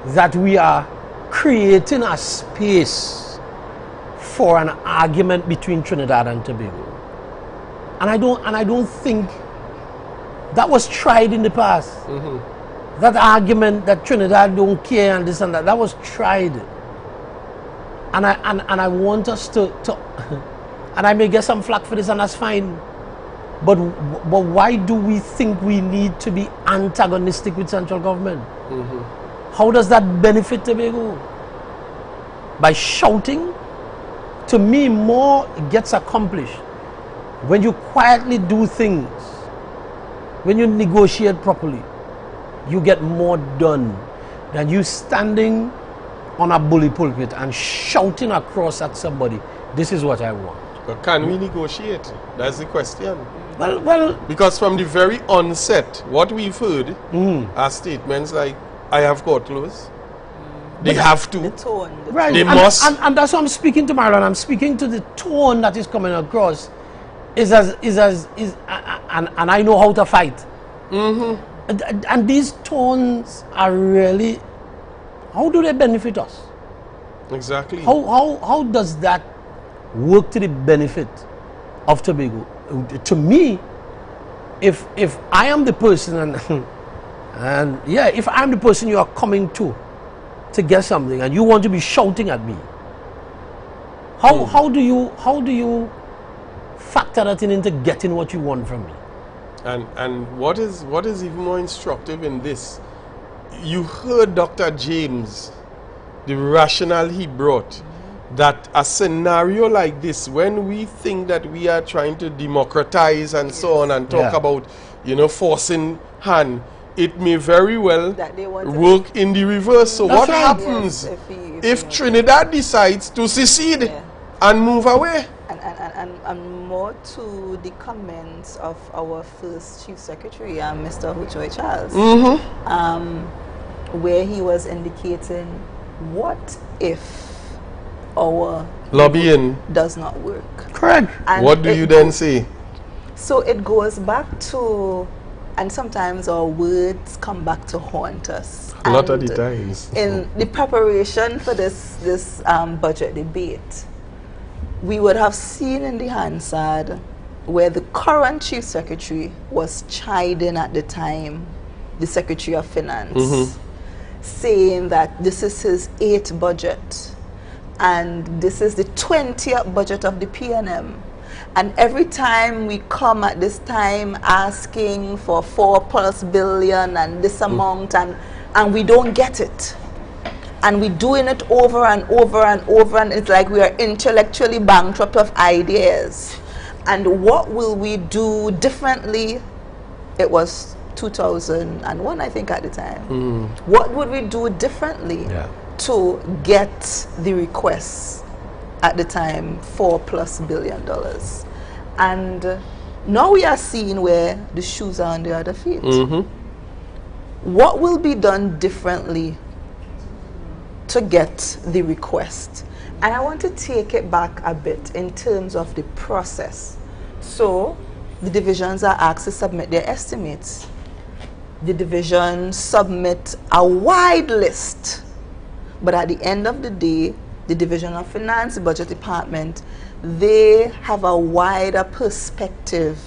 that we are creating a space for an argument between Trinidad and Tobago. And I don't think that was tried in the past. That argument that Trinidad don't care and this and that was tried. And I want us to and I may get some flack for this, and that's fine. But why do we think we need to be antagonistic with central government? How does that benefit Tobago? By shouting? To me, more gets accomplished when you quietly do things, when you negotiate properly. You get more done than you standing on a bully pulpit and shouting across at somebody, this is what I want. But can we negotiate? That's the question. Well, because from the very onset, what we've heard are statements like, I have court closed. They have to. The tone. Right. They must. And that's what I'm speaking to, Marlon. I'm speaking to the tone that is coming across. And I know how to fight. And these tones are really, how do they benefit us? Exactly. How does that work to the benefit of Tobago? To me, if I am the person and yeah, if I'm the person you are coming to get something and you want to be shouting at me, how do you factor that into getting what you want from me? And what is even more instructive in this, you heard Dr. James, the rationale he brought, that a scenario like this, when we think that we are trying to democratize and so on and talk about, forcing hand, it may very well work in the reverse. So what happens if Trinidad decides to secede and move away? And more to the comments of our first Chief Secretary, Mr. Huchoy Charles, where he was indicating, what if our lobbying does not work? Correct. And what do you then say? So it goes back to, and sometimes our words come back to haunt us. A lot of the times. In the preparation for this budget debate, we would have seen in the Hansard where the current Chief Secretary was chiding at the time the Secretary of Finance, saying that this is his 8th budget and this is the 20th budget of the PNM. And every time we come at this time asking for $4+ billion and this amount, and we don't get it. And we're doing it over and over and over, and it's like we are intellectually bankrupt of ideas. And what will we do differently? It was 2001, I think, at the time. What would we do differently to get the requests at the time, $4+ billion? And now we are seeing where the shoes are on the other feet. What will be done differently to get the request? And I want to take it back a bit in terms of the process. So the divisions are asked to submit their estimates. The divisions submit a wide list, but at the end of the day, the Division of Finance, the Budget Department, they have a wider perspective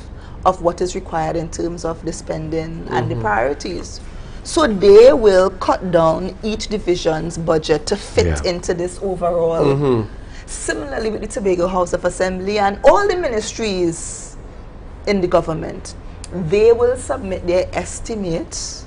of what is required in terms of the spending and the priorities. So they will cut down each division's budget to fit into this overall. Similarly with the Tobago House of Assembly and all the ministries in the government, they will submit their estimates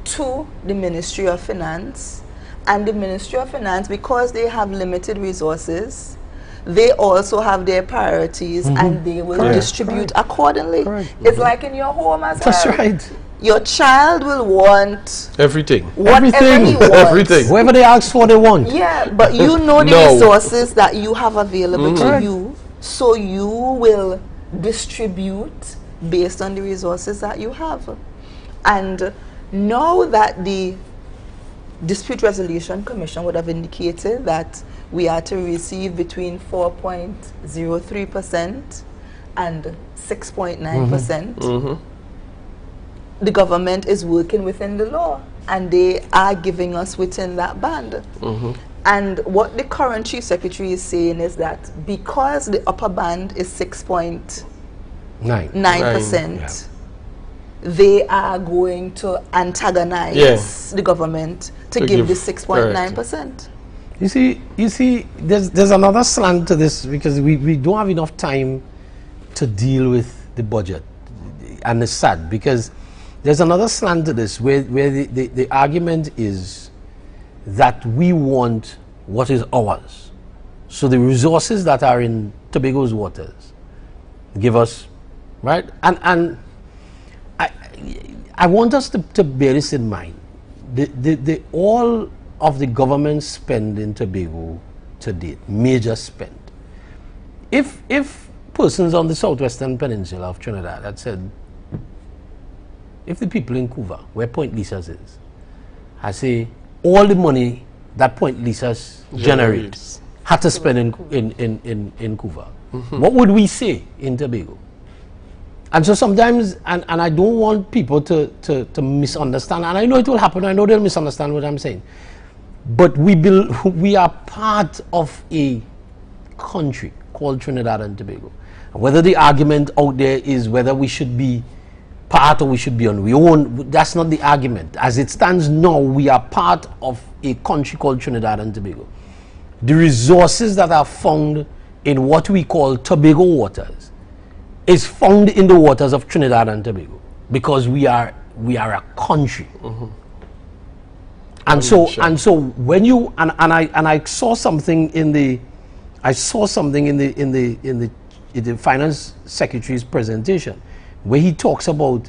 to the Ministry of Finance, and the Ministry of Finance, because they have limited resources, they also have their priorities and they will distribute accordingly. It's like in your home as well. That's right. Your child will want everything. Whatever he wants. Everything. Whatever they ask for, they want. Yeah, but you know the resources that you have available to you, so you will distribute based on the resources that you have. And now that the Dispute Resolution Commission would have indicated that we are to receive between 4.03% and 6.9%. the government is working within the law, and they are giving us within that band. And what the current Chief Secretary is saying is that because the upper band is 6.9%, they are going to antagonize the government to give the 6.9%. You see, there's another slant to this, because we don't have enough time to deal with the budget, and it's sad because there's another slant to this where the argument is that we want what is ours. So the resources that are in Tobago's waters, give us, right? And I want us to bear this in mind. All of the government spend in Tobago to date, major spend. If persons on the southwestern peninsula of Trinidad had said, if the people in Couva, where Point Lisas is, I say all the money that Point Lisas generates had to spend in Couva, what would we say in Tobago? And so sometimes, and I don't want people to misunderstand, and I know it will happen, I know they'll misunderstand what I'm saying, but we are part of a country called Trinidad and Tobago. And whether the argument out there is whether we should be part or we should be on our own, that's not the argument. As it stands now, we are part of a country called Trinidad and Tobago. The resources that are found in what we call Tobago waters is found in the waters of Trinidad and Tobago, because we are a country. And so when you and I saw something in the Finance Secretary's presentation, where he talks about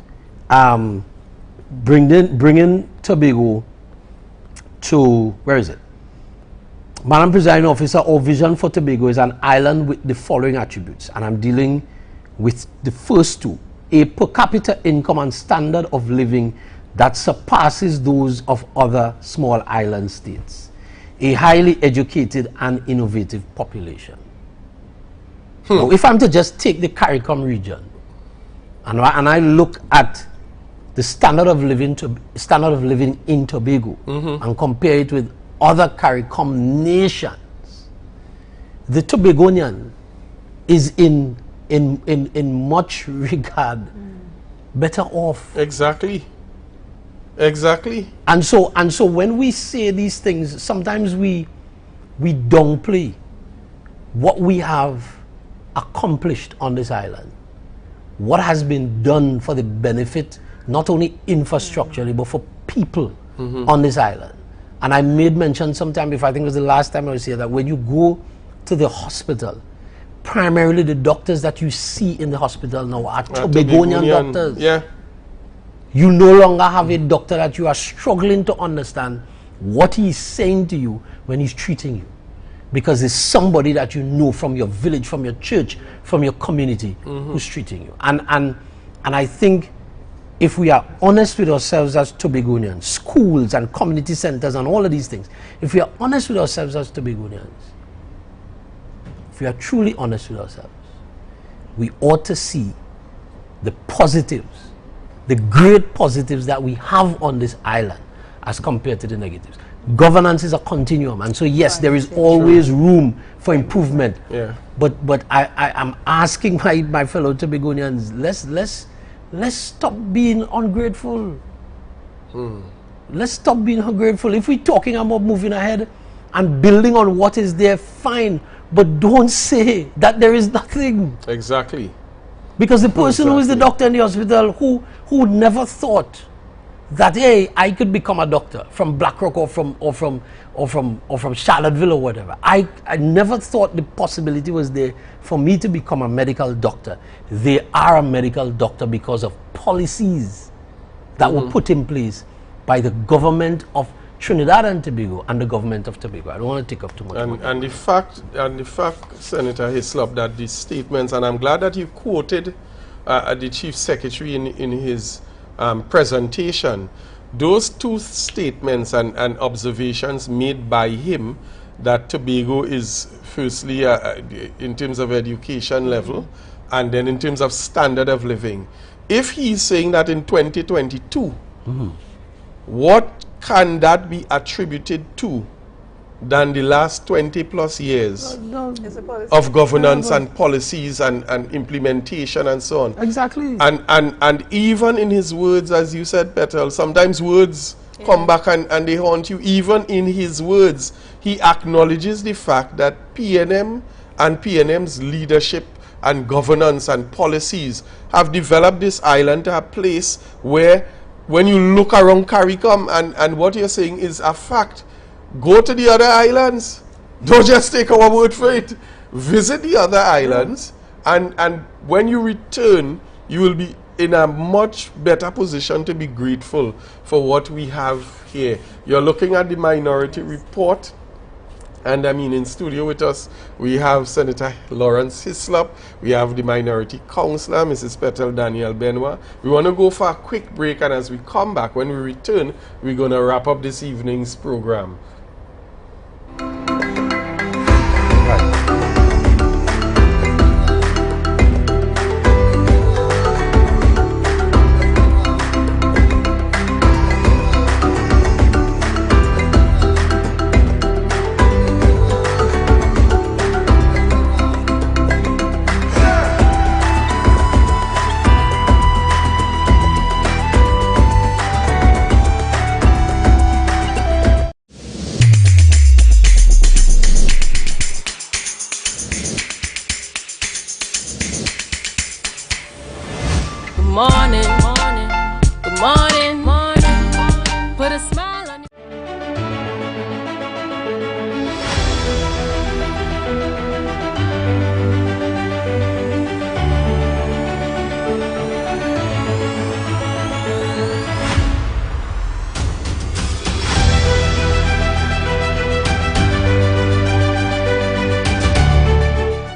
bringing Tobago to, where is it? Madam Presiding Officer, our vision for Tobago is an island with the following attributes, and I'm dealing with the first two: a per capita income and standard of living that surpasses those of other small island states, a highly educated and innovative population. Now, if I'm to just take the CARICOM region and I look at the standard of living in Tobago and compare it with other CARICOM nations, the Tobagonian is in much regard better off. Exactly. And so when we say these things, sometimes we downplay what we have accomplished on this island, what has been done for the benefit not only infrastructurally but for people on this island. And I made mention sometime, if I think it was the last time I was here, that when you go to the hospital, primarily the doctors that you see in the hospital now are Tobagonian doctors. Yeah. You no longer have a doctor that you are struggling to understand what he's saying to you when he's treating you, because it's somebody that you know from your village, from your church, from your community who's treating you. And I think if we are honest with ourselves as Tobagonians, schools and community centers and all of these things, if we are honest with ourselves as Tobagonians, if we are truly honest with ourselves, we ought to see the positives, the great positives that we have on this island as compared to the negatives. Governance is a continuum, and so yes, there is always room for improvement. Yeah. But I am asking my fellow Tobagonians, let's stop being ungrateful. Let's stop being ungrateful. If we're talking about moving ahead and building on what is there, fine, but don't say that there is nothing. Exactly. Because the person who is the doctor in the hospital who never thought that, hey, I could become a doctor from Blackrock or from Charlottesville or whatever. I never thought the possibility was there for me to become a medical doctor. They are a medical doctor because of policies that were put in place by the government of Trinidad and Tobago and the government of Tobago. I don't want to take up too much more. And the fact, Senator Hislop, that these statements, and I'm glad that you quoted the Chief Secretary in his presentation, those two statements and observations made by him, that Tobago is firstly in terms of education level, and then in terms of standard of living, if he's saying that in 2022, what can that be attributed to than the last 20 plus years of governance and policies and implementation and so on? Exactly. And even in his words, as you said, Petal, sometimes words come back and they haunt you. Even in his words, he acknowledges the fact that PNM and PNM's leadership and governance and policies have developed this island to a place where, when you look around CARICOM and what you're saying is a fact, go to the other islands. Don't just take our word for it. Visit the other islands, and when you return, you will be in a much better position to be grateful for what we have here. You're looking at the Minority Report, and I mean, in studio with us, we have Senator Lawrence Hislop, we have the Minority Councillor, Mrs. Petal Daniel Benoit. We want to go for a quick break, and as we come back, when we return, we're going to wrap up this evening's program.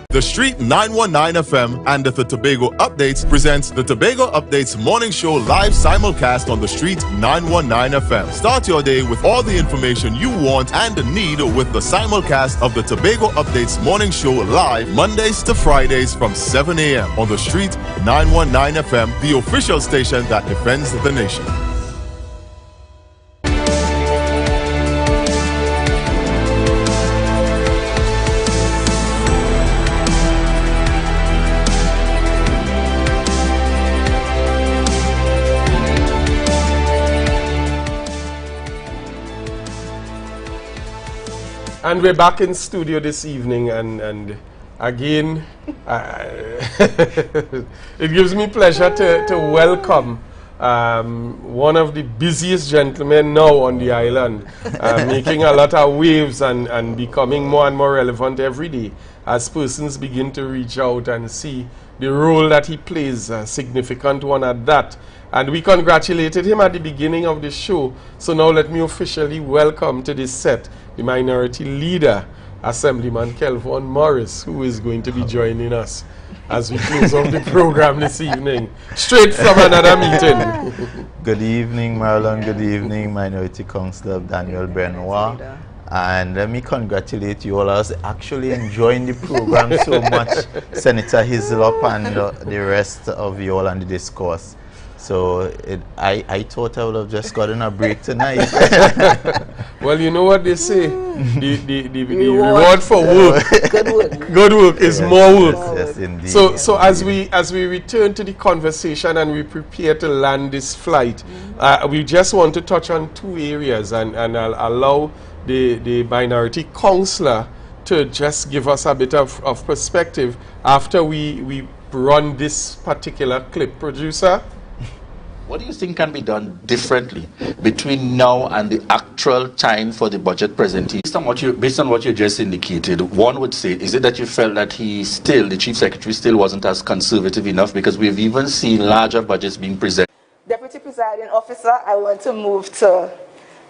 The Street 919 FM and the Tobago Updates presents the Tobago Updates Morning Show live simulcast on the Street 919 FM. Start your day with all the information you want and need with the simulcast of the Tobago Updates Morning Show live Mondays to Fridays from 7 a.m. on the Street 919 FM, the official station that defends the nation. And we're back in studio this evening, and again, it gives me pleasure to welcome one of the busiest gentlemen now on the island, making a lot of waves and becoming more and more relevant every day as persons begin to reach out and see the role that he plays, a significant one at that. And we congratulated him at the beginning of the show. So now let me officially welcome to this set the Minority Leader, Assemblyman Kelvon Morris, who is going to be joining us as we close off the program this evening, straight from another meeting. Good evening, Marlon. Good evening, Minority Councillor Daniel Benoit. And let me congratulate you all. I was actually enjoying the program so much, Senator Hislop and the rest of you all on the discourse. So I thought I would have just gotten a break tonight. Well, you know what they say, the reward for work, good work is more work. Yes, indeed. So as we return to the conversation and we prepare to land this flight, we just want to touch on two areas, and I'll allow the Minority Councillor to just give us a bit of perspective after we run this particular clip. Producer? What do you think can be done differently between now and the actual time for the budget presentation? Based on what you just indicated, one would say, is it that you felt that the Chief Secretary still wasn't as conservative enough? Because we've even seen larger budgets being presented. Deputy Presiding Officer, I want to move to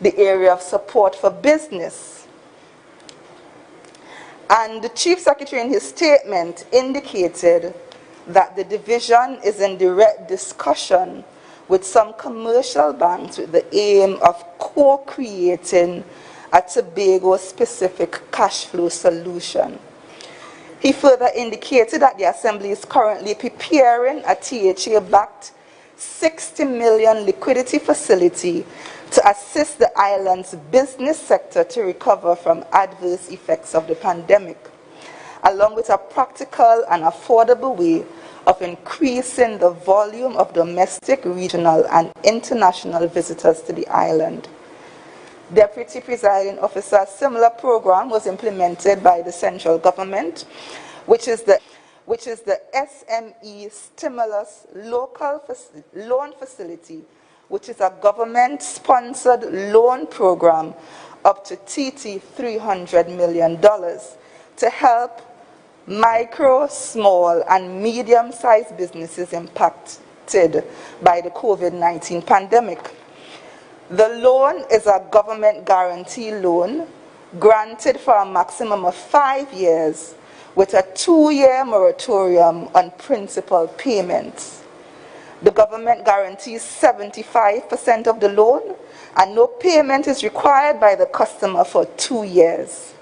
the area of support for business. And the Chief Secretary in his statement indicated that the division is in direct discussion with some commercial banks with the aim of co-creating a Tobago-specific cash flow solution. He further indicated that the Assembly is currently preparing a THA-backed $60 million liquidity facility to assist the island's business sector to recover from adverse effects of the pandemic, along with a practical and affordable way of increasing the volume of domestic, regional, and international visitors to the island. Deputy Presiding Officer, a similar program was implemented by the central government, which is the SME Stimulus Local Loan Facility, which is a government-sponsored loan program up to TT $300 million to help micro, small, and medium-sized businesses impacted by the COVID-19 pandemic. The loan is a government guarantee loan granted for a maximum of 5 years with a 2-year moratorium on principal payments. The government guarantees 75% of the loan, and no payment is required by the customer for 2 years.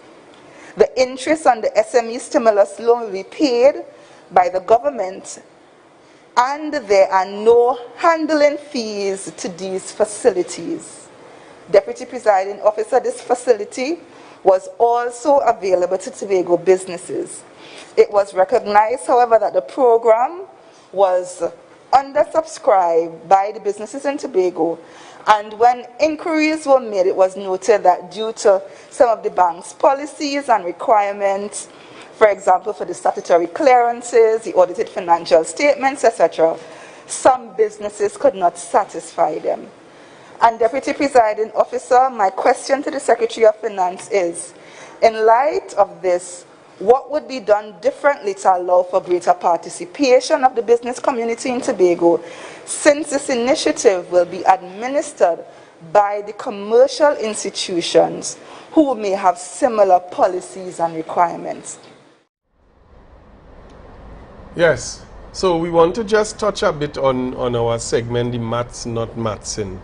The interest on the SME stimulus loan will be paid by the government, and there are no handling fees to these facilities. Deputy Presiding Officer, this facility was also available to Tobago businesses. It was recognized, however, that the program was undersubscribed by the businesses in Tobago, and when inquiries were made, it was noted that due to some of the bank's policies and requirements, for example, for the statutory clearances, the audited financial statements, etc., some businesses could not satisfy them. And Deputy Presiding Officer, my question to the Secretary of Finance is, in light of this, what would be done differently to allow for greater participation of the business community in Tobago, since this initiative will be administered by the commercial institutions who may have similar policies and requirements? Yes, so we want to just touch a bit on our segment, the Maths Not Mathsing.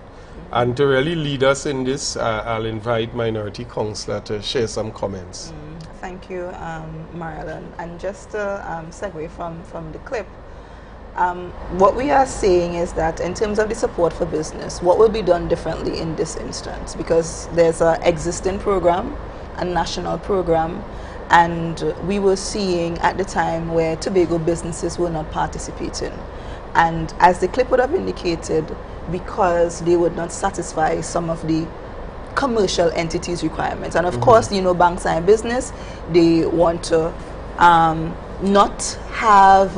And to really lead us in this, I'll invite Minority Councillor to share some comments. Thank you, Marilyn. And just to segue from the clip, what we are saying is that in terms of the support for business, what will be done differently in this instance? Because there's an existing program, a national program, and we were seeing at the time where Tobago businesses were not participating. And as the clip would have indicated, because they would not satisfy some of the commercial entities' requirements. And of course, you know, banks are in business, they want to not have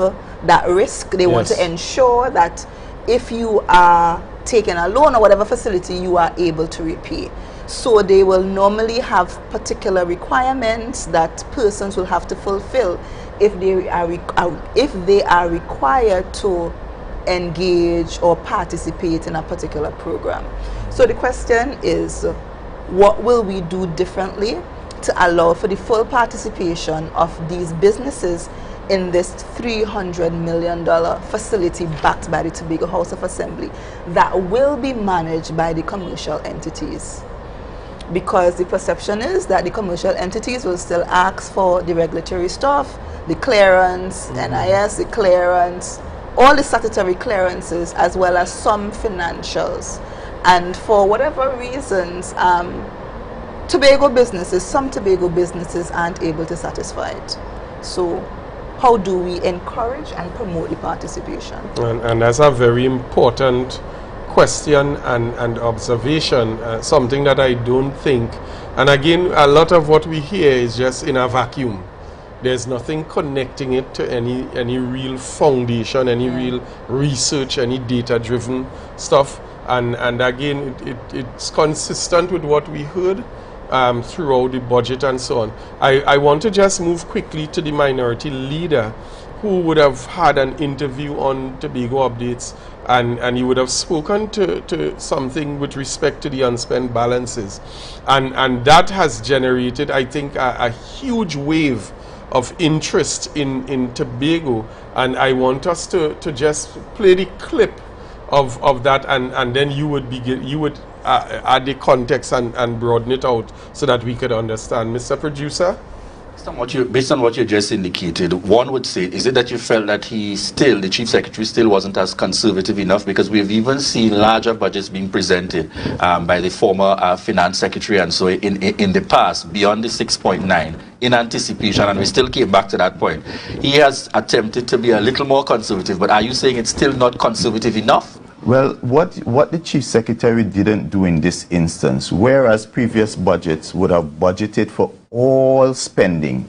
that risk. They want to ensure that if you are taking a loan or whatever facility, you are able to repay. So they will normally have particular requirements that persons will have to fulfill if they are required to engage or participate in a particular program. So the question is, what will we do differently to allow for the full participation of these businesses in this $300 million facility backed by the Tobago House of Assembly that will be managed by the commercial entities? Because the perception is that the commercial entities will still ask for the regulatory stuff, the clearance, NIS, the clearance, all the statutory clearances, as well as some financials. And for whatever reasons, some Tobago businesses aren't able to satisfy it. So how do we encourage and promote the participation? And that's a very important question and observation, something that I don't think, and again, a lot of what we hear is just in a vacuum. There's nothing connecting it to any real foundation, any real research, any data-driven stuff. And again, it's consistent with what we heard throughout the budget and so on. I want to just move quickly to the minority leader, who would have had an interview on Tobago Updates, and he would have spoken to something with respect to the unspent balances. And that has generated, I think, a huge wave of interest in Tobago. And I want us to just play the clip of that, and then you would add the context and broaden it out so that we could understand. Mr. Producer? Based on what you just indicated, one would say, is it that you felt that the Chief Secretary still wasn't as conservative enough? Because we've even seen larger budgets being presented by the former Finance Secretary and so in the past, beyond the 6.9, in anticipation, and we still came back to that point. He has attempted to be a little more conservative, but are you saying it's still not conservative enough? Well, what the Chief Secretary didn't do in this instance, whereas previous budgets would have budgeted for all spending,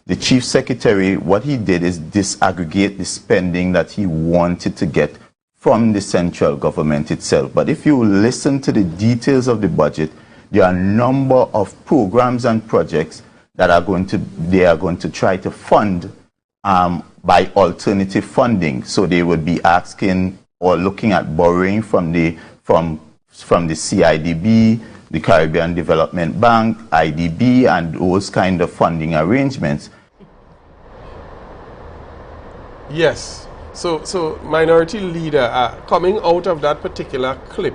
the Chief Secretary, what he did is disaggregate the spending that he wanted to get from the central government itself. But if you listen to the details of the budget, there are a number of programs and projects that they are going to try to fund by alternative funding. So they would be asking or looking at borrowing from the CIDB, the Caribbean Development Bank, IDB, and those kind of funding arrangements. Yes. So Minority Leader, coming out of that particular clip,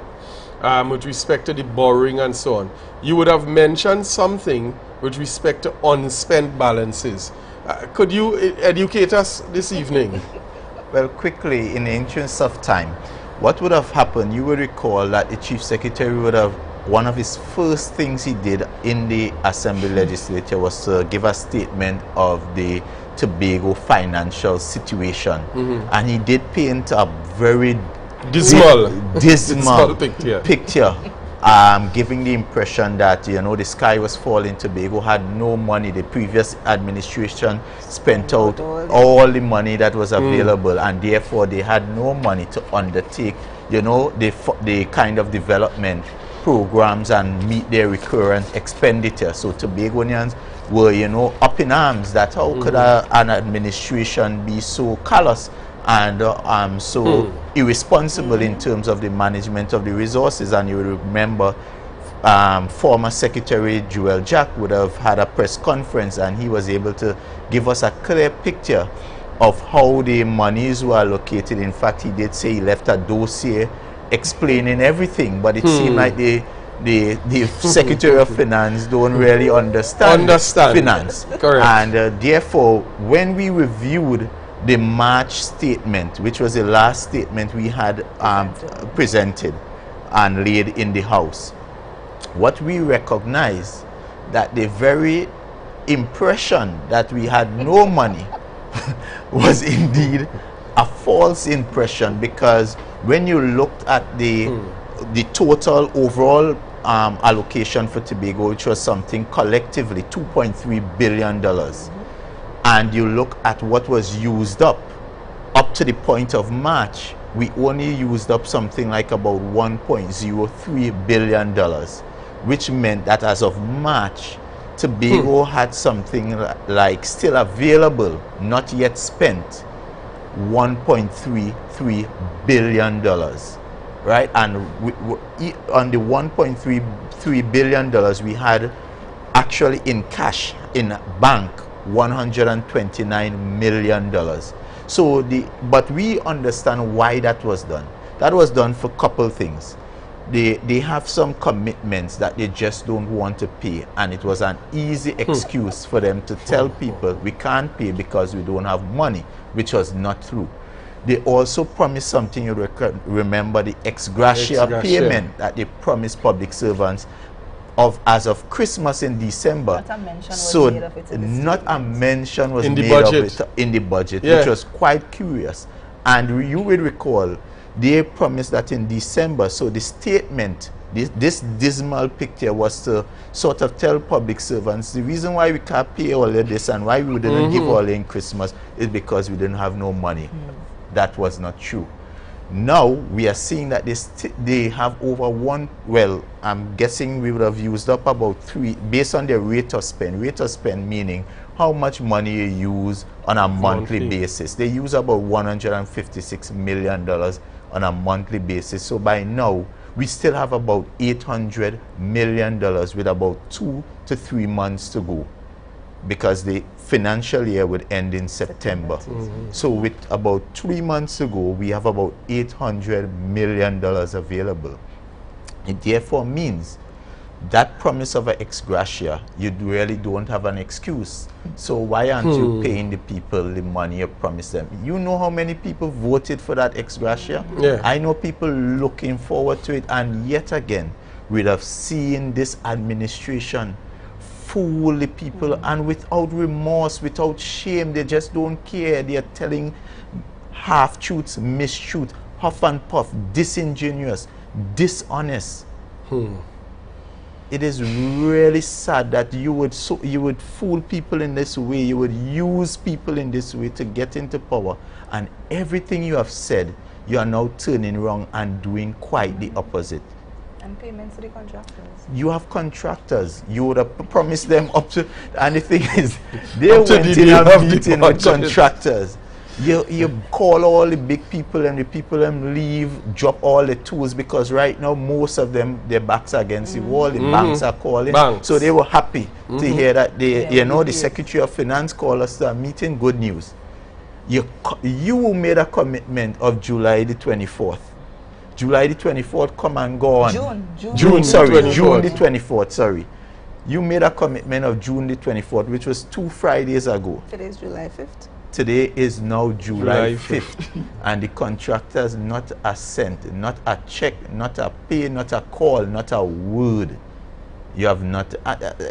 with respect to the borrowing and so on, you would have mentioned something with respect to unspent balances. Could you educate us this evening? Well, quickly, in the interest of time, what would have happened, you will recall that the Chief Secretary would have, one of his first things he did in the Assembly Legislature was to give a statement of the Tobago financial situation. And he did paint a very dismal picture, giving the impression that, you know, the sky was falling. Tobago had no money. The previous administration spent out all the money that was available, and therefore they had no money to undertake, you know, the kind of development programs and meet their recurrent expenditure. So Tobagonians were, you know, up in arms that how could an administration be so callous and so irresponsible in terms of the management of the resources. And you will remember former Secretary Joel Jack would have had a press conference, and he was able to give us a clear picture of how the monies were allocated. In fact, he did say he left a dossier explaining everything, but it seemed like the Secretary of Finance don't really understand finance. Correct. And therefore, when we reviewed the March statement, which was the last statement we had presented and laid in the House, what we recognized that the very impression that we had no money was indeed a false impression, because when you looked at the total overall allocation for Tobago, which was something collectively $2.3 billion, and you look at what was used up to the point of March, we only used up something like about $1.03 billion, which meant that as of March, Tobago had something like still available, not yet spent, $1.33 billion, right? And on the $1.33 billion, we had actually in cash, in bank, $129 million. So but we understand why that was done. That was done for a couple things. They have some commitments that they just don't want to pay, and it was an easy excuse for them to tell people we can't pay because we don't have money, which was not true. They also promised something, you remember, the ex gratia payment that they promised public servants as of Christmas in December. Not a mention was made of it not a mention was in made of it in the budget, which was quite curious. And you will recall, they promised that in December. So the statement, this dismal picture, was to sort of tell public servants the reason why we can't pay all of this and why we didn't give all in Christmas is because we didn't have no money. That was not true. Now we are seeing that they have over well, I'm guessing we would have used up about 3, based on their rate of spend. Rate of spend meaning how much money you use on a monthly basis. They use about $156 million on a monthly basis. So by now, we still have about $800 million with about 2 to 3 months to go, because the financial year would end in September. So with about 3 months to go, we have about $800 million available. It therefore means that promise of an ex gratia, you really don't have an excuse. So why aren't you paying the people the money you promised them? You know how many people voted for that ex gratia? Yeah. I know people looking forward to it, and yet again, we'd have seen this administration fool the people, and without remorse, without shame, they just don't care. They are telling half-truths, mistruths, huff and puff, disingenuous, dishonest. It is really sad that you would fool people in this way, you would use people in this way to get into power, and everything you have said, you are now turning wrong and doing quite the opposite. And payments to the contractors. You have contractors. You would have promised them up to, and the thing is, they Up to went the in day a of the meeting with budget. contractors. You call all the big people, and the people them leave, drop all the tools, because right now most of them, their backs are against the wall. The banks are calling. Banks. So they were happy to hear that the Secretary of Finance called us to a meeting. Good news. You made a commitment of July the 24th. July the 24th come and go on. June the 24th, sorry. You made a commitment of June the 24th, which was 2 Fridays ago. Today's July 5th. Today is now July 5th. And the contractors, not a cent, not a check, not a pay, not a call, not a word. You have not,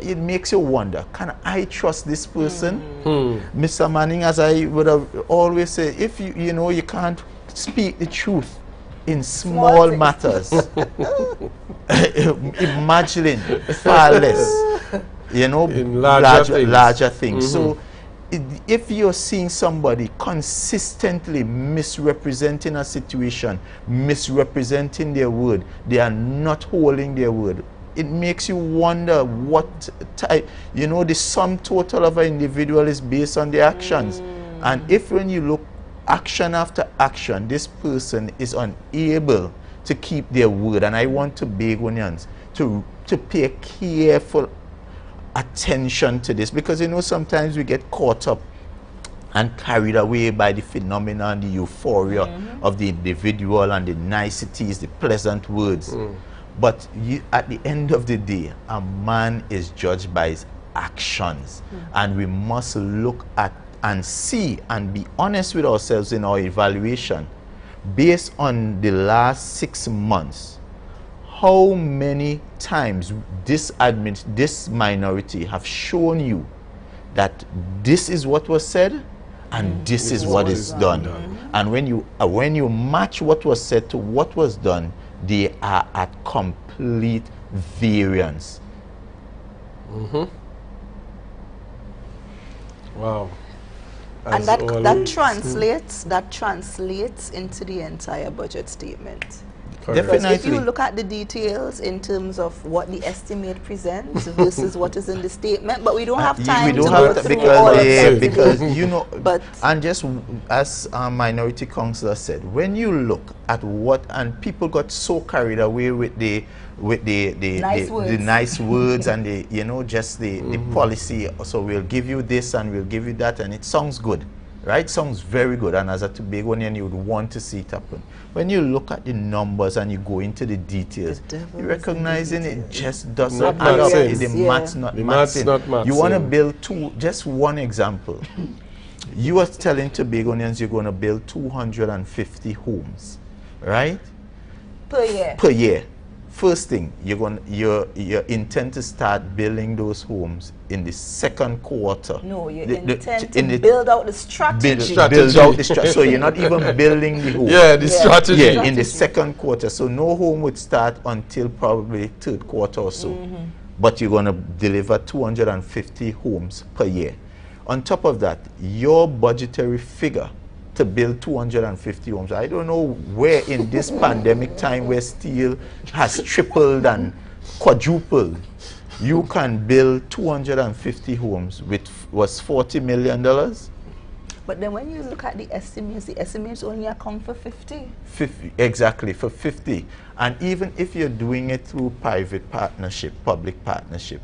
it makes you wonder, can I trust this person? Mr. Manning, as I would have always said, if you can't speak the truth in small matters, imagining far less, in larger things. So if you're seeing somebody consistently misrepresenting a situation, misrepresenting their word, they are not holding their word, it makes you wonder what type, the sum total of an individual is based on their actions. And if when you look action after action, this person is unable to keep their word, and I want to beg Onions to pay careful attention to this, because sometimes we get caught up and carried away by the phenomenon, the euphoria of the individual and the niceties, the pleasant words. But at the end of the day, a man is judged by his actions, and we must look at and see and be honest with ourselves in our evaluation based on the last 6 months. How many times this minority have shown you that this is what was said and this is what is done. And when you match what was said to what was done, they are at complete variance. Wow. And that translates into the entire budget statement. Because if you look at the details in terms of what the estimate presents versus what is in the statement, but we don't have time to go through all of that because but and just as our minority councillor said, when you look at what, and people got so carried away with the nice words and the policy. So we'll give you this and we'll give you that, and it sounds good. Right? Sounds very good, and as a Tobagonian, you would want to see it happen. When you look at the numbers and you go into the details, you're recognizing it just doesn't add up. The math's not matching. You want to build just one example. You are telling Tobagonians you're going to build 250 homes, right? Per year. Per year. First thing, you intend to start building those homes in the second quarter. No, you intend to build out the strategy. Build out the strategy. So you're not even building the home. Yeah, the strategy. Yeah, in the second quarter. So no home would start until probably third quarter or so. But you're going to deliver 250 homes per year. On top of that, your budgetary figure to build 250 homes. I don't know where in this pandemic time where steel has tripled and quadrupled, you can build 250 homes with was $40 million. But then when you look at the estimates only account for 50. 50, exactly, for 50. And even if you're doing it through private partnership, public partnership,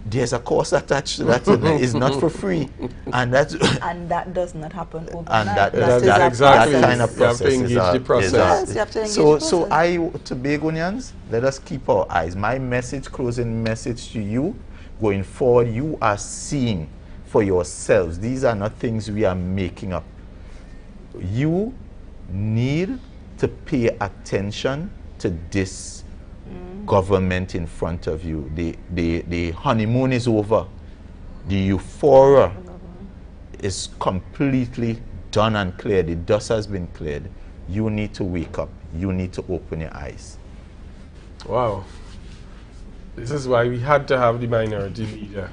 there's a cost attached to that. It's not for free, and that's And that does not happen overnight. and that is that, a exactly. that kind of You have to process engage is a, the process. is a- Yes, you have to engage so the so process. Tobagonians, let us keep our eyes. My message, closing message to you, going forward, you are seeing for yourselves. These are not things we are making up. You need to pay attention to this government in front of you. The honeymoon is over. The euphoria is completely done and cleared. The dust has been cleared. You need to wake up. You need to open your eyes. Wow. This is why we had to have the minority leader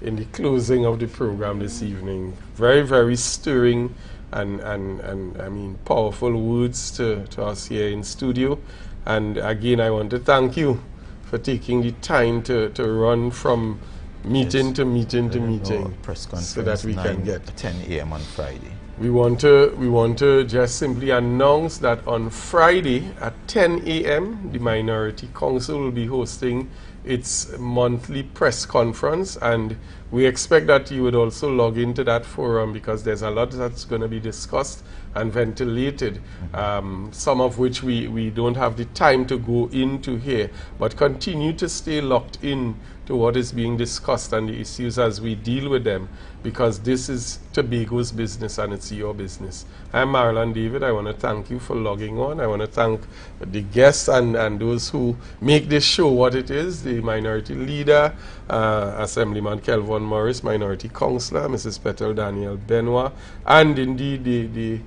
in the closing of the program this evening. Very, very stirring and I mean powerful words to us here in studio. And again, I want to thank you for taking the time to run from meeting to meeting to meeting, Press conference so that we can get 10 a.m. on Friday. We want to just simply announce that on Friday at 10 a.m. the Minority Council will be hosting its monthly press conference, and we expect that you would also log into that forum, because there's a lot that's going to be discussed and ventilated, some of which we don't have the time to go into here, but continue to stay locked in to what is being discussed and the issues as we deal with them, because this is Tobago's business and it's your business. I'm Marlon David. I want to thank you for logging on. I want to thank the guests and those who make this show what it is, the minority leader, Assemblyman Kelvin Morris, minority councillor, Mrs. Petal Daniel Benoit, and indeed the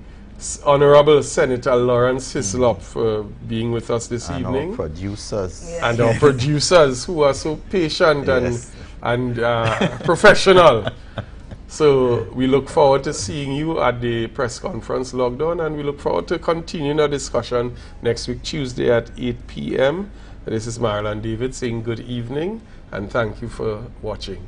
Honorable Senator Lawrence Hislop for being with us this And evening. our producers. Yes. And our producers who are so patient Yes. and professional. So we look forward to seeing you at the press conference logged on, and we look forward to continuing our discussion next week, Tuesday at 8 p.m. This is Marlon David saying good evening and thank you for watching.